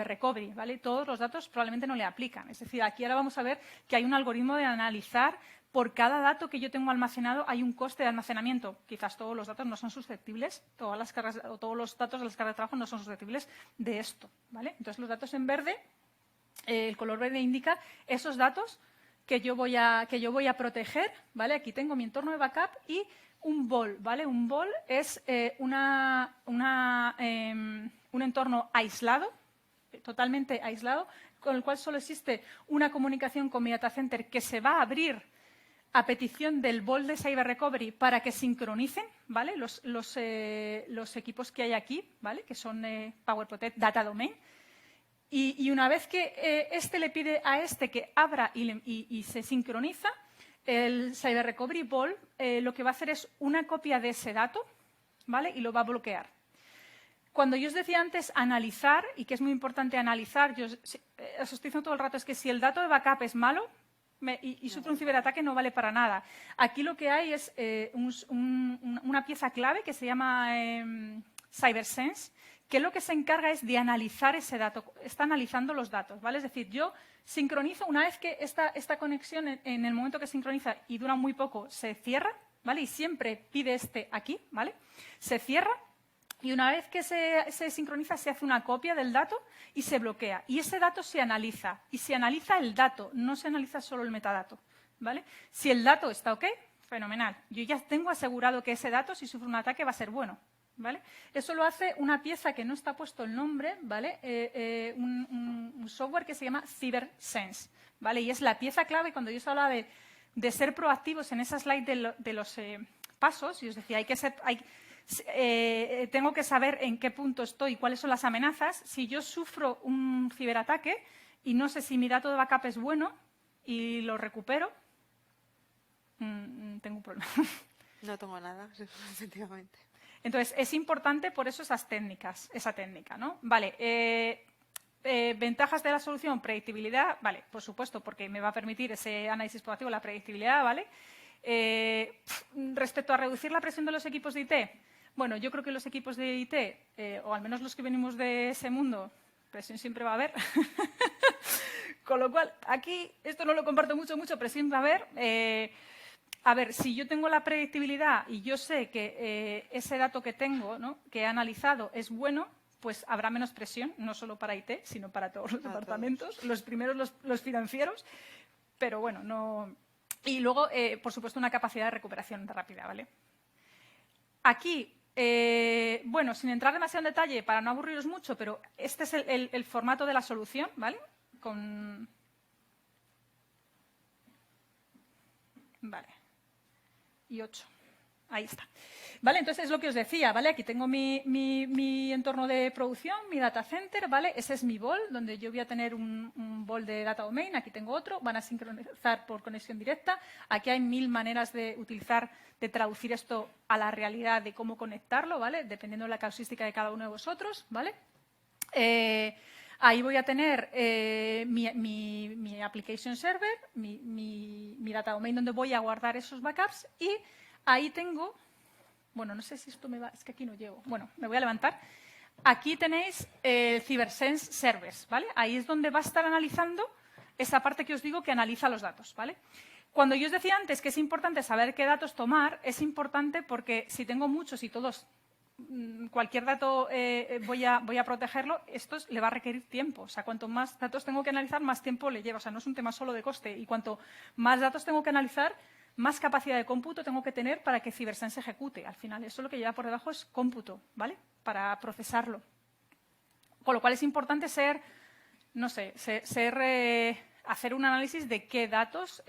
Recovery, ¿vale? Todos los datos probablemente no le aplican. Es decir, aquí ahora vamos a ver que hay un algoritmo de analizar por cada dato que yo tengo almacenado hay un coste de almacenamiento. Quizás todos los datos no son susceptibles, todos los datos de las cargas de trabajo no son susceptibles de esto, ¿vale? Entonces, los datos en verde, el color verde indica esos datos que yo voy a proteger, ¿vale? Aquí tengo mi entorno de backup y un BOL, ¿vale? Un BOL es un entorno aislado, totalmente aislado, con el cual solo existe una comunicación con mi data center que se va a abrir a petición del BOL de Cyber Recovery para que sincronicen, ¿vale? Los equipos que hay aquí, ¿vale? Que son Power Protect Data Domain. Y una vez que este le pide a este que abra y se sincroniza, el Cyber Recovery BOL lo que va a hacer es una copia de ese dato, ¿vale? Y lo va a bloquear. Cuando yo os decía antes analizar, y que es muy importante analizar, os estoy diciendo todo el rato, es que si el dato de backup es malo y sufre un ciberataque no vale para nada. Aquí lo que hay es una pieza clave que se llama CyberSense, que lo que se encarga es de analizar ese dato, está analizando los datos, ¿vale? Es decir, yo sincronizo, una vez que esta conexión en el momento que sincroniza y dura muy poco, se cierra, ¿vale? Y siempre pide este aquí, ¿vale? Se cierra y una vez que se sincroniza se hace una copia del dato y se bloquea. Y ese dato se analiza, y se analiza el dato, no se analiza solo el metadato, ¿vale? Si el dato está OK, fenomenal. Yo ya tengo asegurado que ese dato, si sufre un ataque, va a ser bueno, ¿vale? Eso lo hace una pieza que no está puesto el nombre, ¿vale? Un software que se llama CyberSense, ¿vale? Y es la pieza clave cuando yo os hablaba de ser proactivos en esa slide de los pasos, y os decía, tengo que saber en qué punto estoy y cuáles son las amenazas. Si yo sufro un ciberataque y no sé si mi dato de backup es bueno y lo recupero, tengo un problema. No tengo nada, efectivamente. Entonces, es importante por eso esa técnica, ¿no? Vale, ventajas de la solución, predictibilidad, vale, por supuesto, porque me va a permitir ese análisis proactivo, la predictibilidad, ¿vale? Respecto a reducir la presión de los equipos de IT, bueno, yo creo que los equipos de IT, o al menos los que venimos de ese mundo, presión siempre va a haber. Con lo cual, aquí, esto no lo comparto mucho, presión va a haber. A ver, si yo tengo la predictibilidad y yo sé que ese dato que tengo, ¿no?, que he analizado es bueno, pues habrá menos presión, no solo para IT, sino para todos los departamentos, los primeros los financieros, pero bueno, no... Y luego, por supuesto, una capacidad de recuperación rápida, ¿vale? Aquí, bueno, sin entrar demasiado en detalle, para no aburriros mucho, pero este es el formato de la solución, ¿vale? Vale. Y 8. Ahí está. Vale, entonces es lo que os decía, ¿vale? Aquí tengo mi entorno de producción, mi data center, ¿vale? Ese es mi bol, donde yo voy a tener un bol de data domain, aquí tengo otro, van a sincronizar por conexión directa. Aquí hay 1000 maneras de utilizar, de traducir esto a la realidad de cómo conectarlo, ¿vale? Dependiendo de la casuística de cada uno de vosotros, ¿vale? Ahí voy a tener mi application server, mi data domain donde voy a guardar esos backups y ahí tengo, bueno, no sé si esto me va, es que aquí no llego. Bueno, me voy a levantar. Aquí tenéis el CyberSense Service, ¿vale? Ahí es donde va a estar analizando esa parte que os digo que analiza los datos, ¿vale? Cuando yo os decía antes que es importante saber qué datos tomar, es importante porque si tengo muchos y todos, cualquier dato voy a protegerlo, esto le va a requerir tiempo. O sea, cuanto más datos tengo que analizar, más tiempo le lleva. O sea, no es un tema solo de coste. Y cuanto más datos tengo que analizar, más capacidad de cómputo tengo que tener para que CyberSense ejecute. Al final, eso lo que lleva por debajo es cómputo, ¿vale? Para procesarlo. Con lo cual es importante ser, no sé, hacer un análisis de qué datos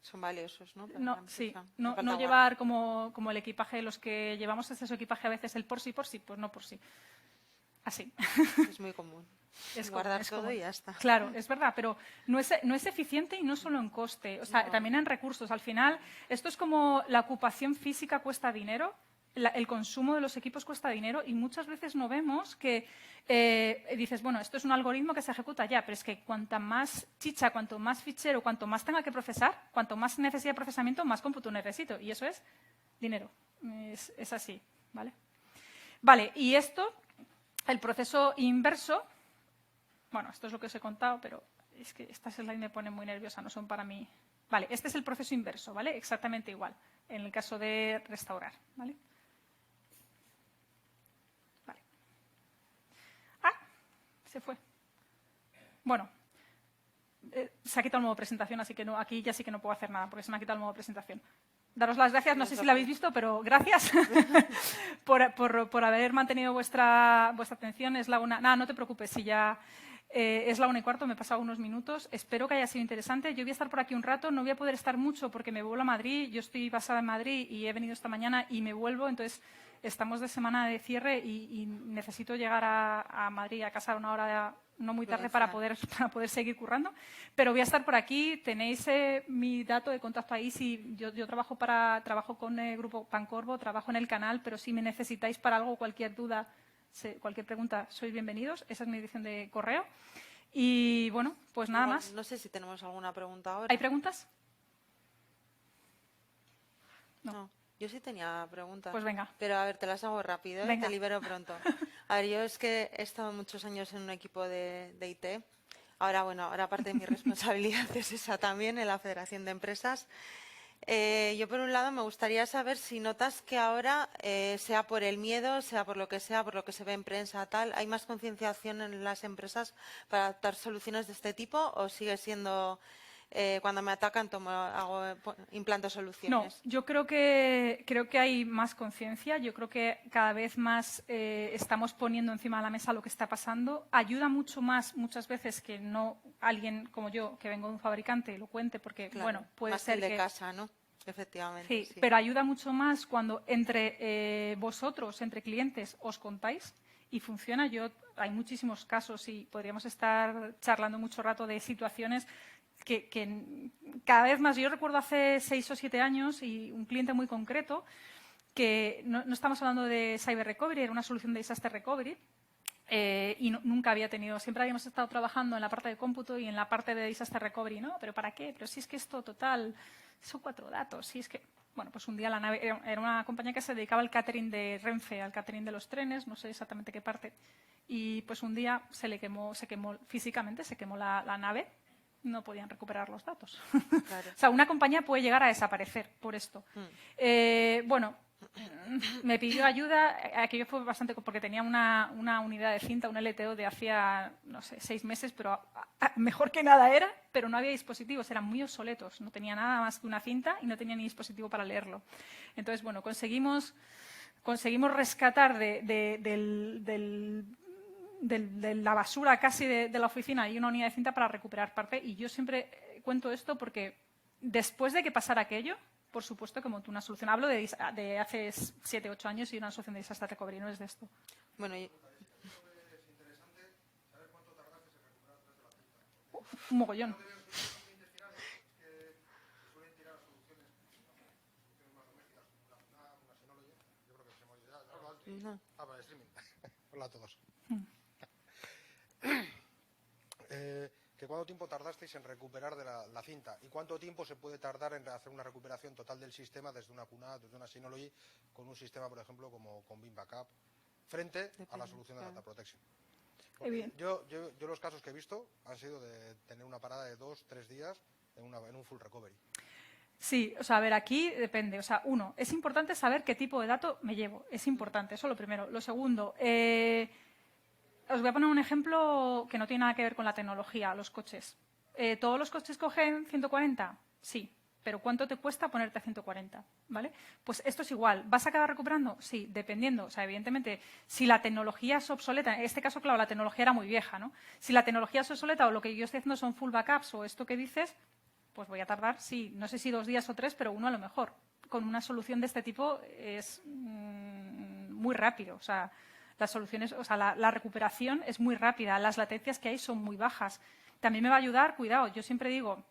son valiosos, ¿no? Sí, no llevar como el equipaje, los que llevamos exceso de equipaje a veces el por sí, pues no por sí. Así. Es muy común. Es guardar todo y ya está. Claro, es verdad, pero no es eficiente y no solo en coste, o sea, también en recursos. Al final, esto es como la ocupación física cuesta dinero, el consumo de los equipos cuesta dinero y muchas veces no vemos que dices, bueno, esto es un algoritmo que se ejecuta ya, pero es que cuanta más chicha, cuanto más fichero, cuanto más tenga que procesar, cuanto más necesidad de procesamiento, más cómputo necesito. Y eso es dinero. Es así, ¿vale? Vale, y esto, el proceso inverso, bueno, esto es lo que os he contado, pero es que estas slides me ponen muy nerviosa, no son para mí. Vale, este es el proceso inverso, ¿vale? Exactamente igual, en el caso de restaurar, ¿vale? Vale. Se fue. Bueno, se ha quitado el modo presentación, así que no, aquí ya sí que no puedo hacer nada, porque se me ha quitado el modo presentación. Daros las gracias, no sé si la habéis visto, pero gracias por haber mantenido vuestra atención. Es la una. Nada, no te preocupes, si ya es la 1:15, me he pasado unos minutos. Espero que haya sido interesante. Yo voy a estar por aquí un rato, no voy a poder estar mucho porque me vuelvo a Madrid. Yo estoy basada en Madrid y he venido esta mañana y me vuelvo, entonces estamos de semana de cierre y necesito llegar a Madrid a casa a una hora no muy tarde para poder seguir currando. Pero voy a estar por aquí. Tenéis mi dato de contacto ahí. Si yo trabajo con el Grupo Pancorbo, trabajo en el canal, pero si me necesitáis para algo, cualquier duda, cualquier pregunta, sois bienvenidos. Esa es mi dirección de correo. Y bueno, pues nada más. No sé si tenemos alguna pregunta ahora. ¿Hay preguntas? No. Yo sí tenía preguntas. Pues venga. Pero a ver, te las hago rápido, te libero pronto. A ver, yo es que he estado muchos años en un equipo de IT. Ahora parte de mi responsabilidad es esa también en la Federación de Empresas. Yo, por un lado, me gustaría saber si notas que ahora, sea por el miedo, sea por lo que se ve en prensa, tal, ¿hay más concienciación en las empresas para adoptar soluciones de este tipo o sigue siendo cuando me atacan implanto soluciones? No, yo creo que hay más conciencia. Yo creo que cada vez más estamos poniendo encima de la mesa lo que está pasando. Ayuda mucho más muchas veces que no alguien como yo, que vengo de un fabricante, lo cuente, porque Claro, bueno, puede más ser de casa, ¿no? Efectivamente. Sí, pero ayuda mucho más cuando entre vosotros, entre clientes, os contáis y funciona. Hay muchísimos casos y podríamos estar charlando mucho rato de situaciones que cada vez más. Yo recuerdo hace 6 o 7 años y un cliente muy concreto que no estamos hablando de Cyber Recovery, era una solución de Disaster Recovery. Y nunca había tenido, siempre habíamos estado trabajando en la parte de cómputo y en la parte de Disaster Recovery, ¿no? ¿Pero para qué? Pero si es que esto total, son 4 datos, si es que... Bueno, pues un día la nave, era una compañía que se dedicaba al catering de Renfe, al catering de los trenes, no sé exactamente qué parte, y pues un día se quemó físicamente, se quemó la nave, no podían recuperar los datos. Claro. O sea, una compañía puede llegar a desaparecer por esto. Bueno, me pidió ayuda, aquello fue bastante, porque tenía una unidad de cinta, un LTO de hacía, no sé, 6 meses, pero mejor que nada era, pero no había dispositivos, eran muy obsoletos, no tenía nada más que una cinta y no tenía ni dispositivo para leerlo. Entonces, bueno, conseguimos rescatar de la basura casi de la oficina y una unidad de cinta para recuperar parte. Y yo siempre cuento esto porque Después de que pasara aquello, por supuesto que montó una solución. Hablo de hace 7, 8 años y una solución de disaster recovery, no es de esto. Bueno, Un mogollón. no. Para el streaming. Hola a todos. ¿Que cuánto tiempo tardasteis en recuperar de la cinta? ¿Y cuánto tiempo se puede tardar en hacer una recuperación total del sistema desde una QNAP, desde una Synology, con un sistema, por ejemplo, como con Veeam Backup, frente a la solución de Data Protection? Yo los casos que he visto han sido de tener una parada de 2-3 días en un full recovery. Sí, o sea, a ver, aquí depende. O sea, uno, es importante saber qué tipo de dato me llevo. Es importante, eso lo primero. Lo segundo, os voy a poner un ejemplo que no tiene nada que ver con la tecnología, los coches. ¿Todos los coches cogen 140? Sí. Pero ¿cuánto te cuesta ponerte a 140? ¿Vale? Pues esto es igual. ¿Vas a acabar recuperando? Sí, dependiendo. O sea, evidentemente, si la tecnología es obsoleta, en este caso, claro, la tecnología era muy vieja, ¿no? Si la tecnología es obsoleta o lo que yo estoy haciendo son full backups o esto que dices, pues voy a tardar, sí, no sé si 2 días o 3, pero uno a lo mejor. Con una solución de este tipo es muy rápido. O sea, las soluciones, o sea, la recuperación es muy rápida. Las latencias que hay son muy bajas. También me va a ayudar, cuidado, yo siempre digo,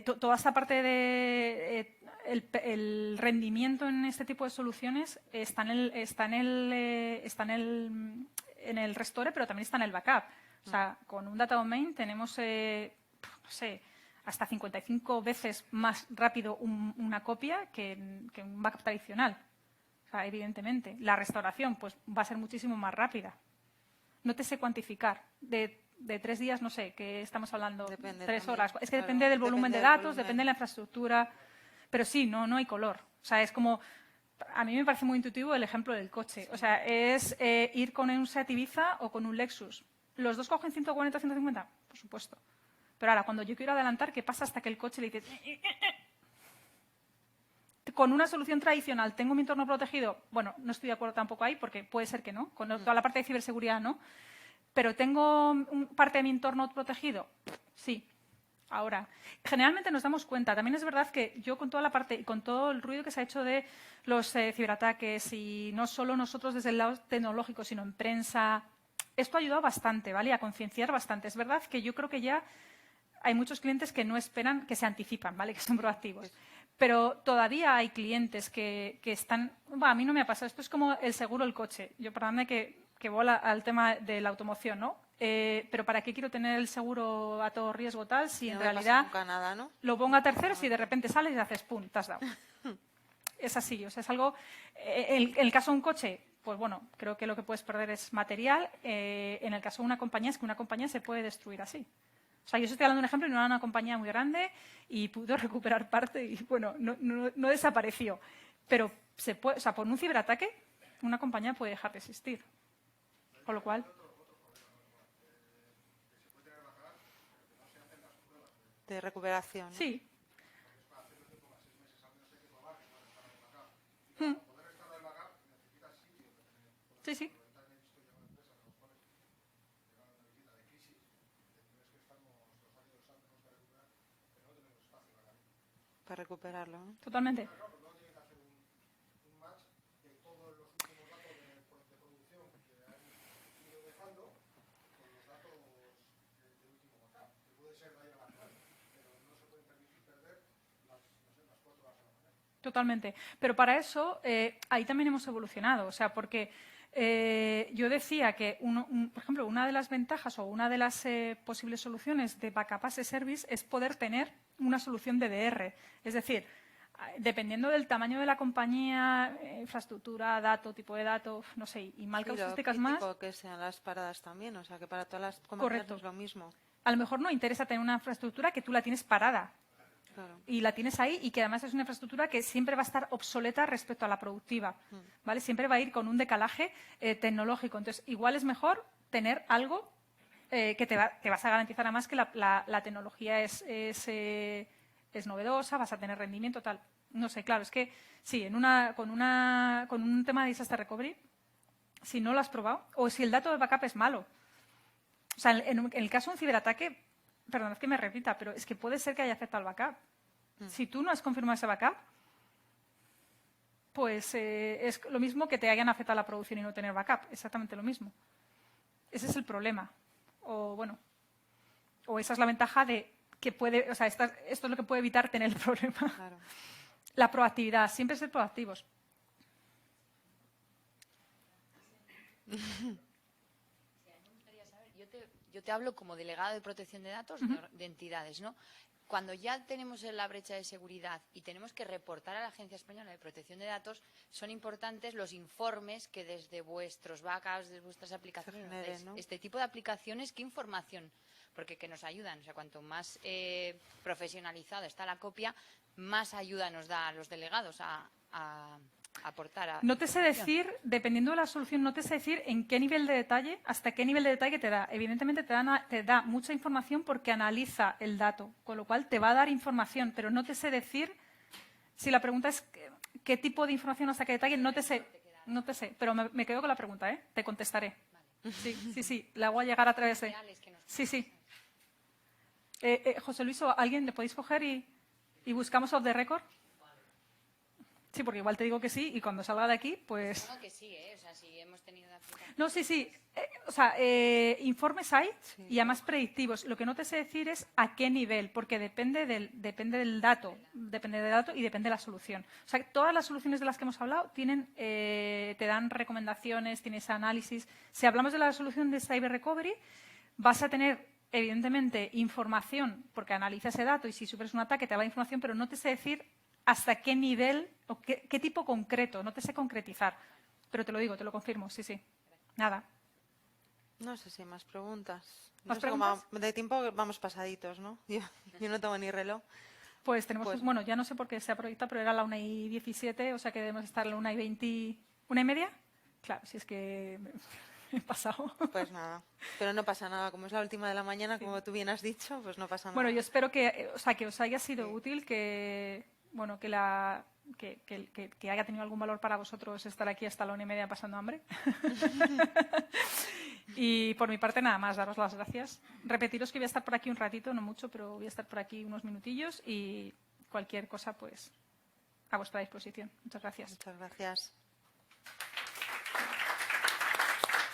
toda esta parte de el rendimiento en este tipo de soluciones está en el restore, pero también está en el backup. O sea, con un data domain tenemos, no sé, hasta 55 veces más rápido una copia que un backup tradicional. O sea, evidentemente. La restauración pues va a ser muchísimo más rápida. No te sé cuantificar. De 3 días, no sé, que estamos hablando, Depende 3 también, horas. Es que claro, depende del volumen de del datos, volumen. depende de la infraestructura. Pero sí, no hay color. O sea, es como... A mí me parece muy intuitivo el ejemplo del coche. O sea, es ir con un Seat Ibiza o con un Lexus. ¿Los dos cogen 140 150? Por supuesto. Pero ahora, cuando yo quiero adelantar, ¿qué pasa hasta que el coche le dice... Con una solución tradicional, ¿tengo mi entorno protegido? Bueno, no estoy de acuerdo tampoco ahí, porque puede ser que no. Con toda la parte de ciberseguridad, no. ¿Pero tengo parte de mi entorno protegido? Sí. Ahora, generalmente nos damos cuenta. También es verdad que yo con toda la parte y con todo el ruido que se ha hecho de los ciberataques y no solo nosotros desde el lado tecnológico, sino en prensa, esto ha ayudado bastante, ¿vale? A concienciar bastante. Es verdad que yo creo que ya hay muchos clientes que no esperan, que se anticipan, ¿vale? Que son proactivos. Pero todavía hay clientes que están... a mí no me ha pasado. Esto es como el seguro del coche. Yo, perdóname que voy al tema de la automoción, ¿no? Pero ¿para qué quiero tener el seguro a todo riesgo tal si en realidad nunca nada, ¿no? lo pongo a terceros y de repente sales y haces ¡pum! Te has dado. Es así, o sea, es algo... En el caso de un coche, pues bueno, creo que lo que puedes perder es material. En el caso de una compañía, es que una compañía se puede destruir así. O sea, yo estoy hablando de un ejemplo y no era una compañía muy grande y pudo recuperar parte y, bueno, no desapareció. Pero se puede, o sea, por un ciberataque, una compañía puede dejar de existir. Con lo cual... De recuperación, ¿no? Sí. Sí, sí. Para recuperarlo, ¿no? Totalmente. Totalmente. Pero para eso, ahí también hemos evolucionado. O sea, porque yo decía que, por ejemplo, una de las ventajas o una de las posibles soluciones de Backup as a Service es poder tener una solución de DR. Es decir, dependiendo del tamaño de la compañía, infraestructura, dato, tipo de dato, no sé, y mal casuísticas más. Que sean las paradas también, o sea, que para todas las compañías no es lo mismo. A lo mejor no interesa tener una infraestructura que tú la tienes parada. Claro. Y la tienes ahí y que además es una infraestructura que siempre va a estar obsoleta respecto a la productiva, ¿vale? Siempre va a ir con un decalaje tecnológico. Entonces, igual es mejor tener algo que te vas a garantizar además que la tecnología es novedosa, vas a tener rendimiento, tal. No sé, claro, es que sí, con un tema de disaster recovery, si no lo has probado, o si el dato de backup es malo. O sea, en el caso de un ciberataque, perdón, es que me repita, pero es que puede ser que haya afectado al backup. Si tú no has confirmado ese backup, pues es lo mismo que te hayan afectado la producción y no tener backup, exactamente lo mismo. Ese es el problema. O bueno, o esa es la ventaja de que puede, o sea, esto es lo que puede evitar tener el problema. Claro. La proactividad, siempre ser proactivos. Yo te hablo como delegada de protección de datos de entidades, ¿no? Cuando ya tenemos la brecha de seguridad y tenemos que reportar a la Agencia Española de Protección de Datos, son importantes los informes que desde vuestros backups, desde vuestras aplicaciones, genere, ¿no? este tipo de aplicaciones, ¿qué información? Porque que nos ayudan, o sea, cuanto más profesionalizada está la copia, más ayuda nos da a los delegados a aportar. No te sé decir, dependiendo de la solución, no te sé decir en qué nivel de detalle, hasta qué nivel de detalle te da. Evidentemente te da mucha información porque analiza el dato, con lo cual te va a dar información, pero no te sé decir, si la pregunta es qué tipo de información hasta qué detalle, no te sé, pero me quedo con la pregunta, ¿eh? Te contestaré. Sí, la voy a llegar a través de... Sí. José Luis, ¿alguien le podéis coger y buscamos off the record? Sí, porque igual te digo que sí y cuando salga de aquí, pues... Supongo que sí, ¿eh? O sea, si hemos tenido... No, sí. O sea, informes hay y además predictivos. Lo que no te sé decir es a qué nivel, porque depende del dato y depende de la solución. O sea, todas las soluciones de las que hemos hablado te dan recomendaciones, tienes análisis. Si hablamos de la solución de Cyber Recovery, vas a tener, evidentemente, información, porque analiza ese dato y si sufres un ataque te da la información, pero no te sé decir hasta qué nivel o qué tipo concreto, no te sé concretizar. Pero te lo digo, te lo confirmo, sí. Nada. No sé si hay más preguntas. ¿Más No sé preguntas? de tiempo vamos pasaditos, ¿no? Yo no tengo ni reloj. Pues tenemos, bueno, ya no sé por qué se ha proyectado, pero era la 1:17, o sea que debemos estar a la 1:20, ¿1:30? Claro, si es que me he pasado. Pues nada, pero no pasa nada. Como es la última de la mañana, como tú bien has dicho, pues no pasa nada. Bueno, yo espero que os haya sido útil, que haya tenido algún valor para vosotros estar aquí hasta la 1:30 pasando hambre. Y por mi parte nada más, daros las gracias. Repetiros que voy a estar por aquí un ratito, no mucho, pero voy a estar por aquí unos minutillos y cualquier cosa pues a vuestra disposición. Muchas gracias. Muchas gracias.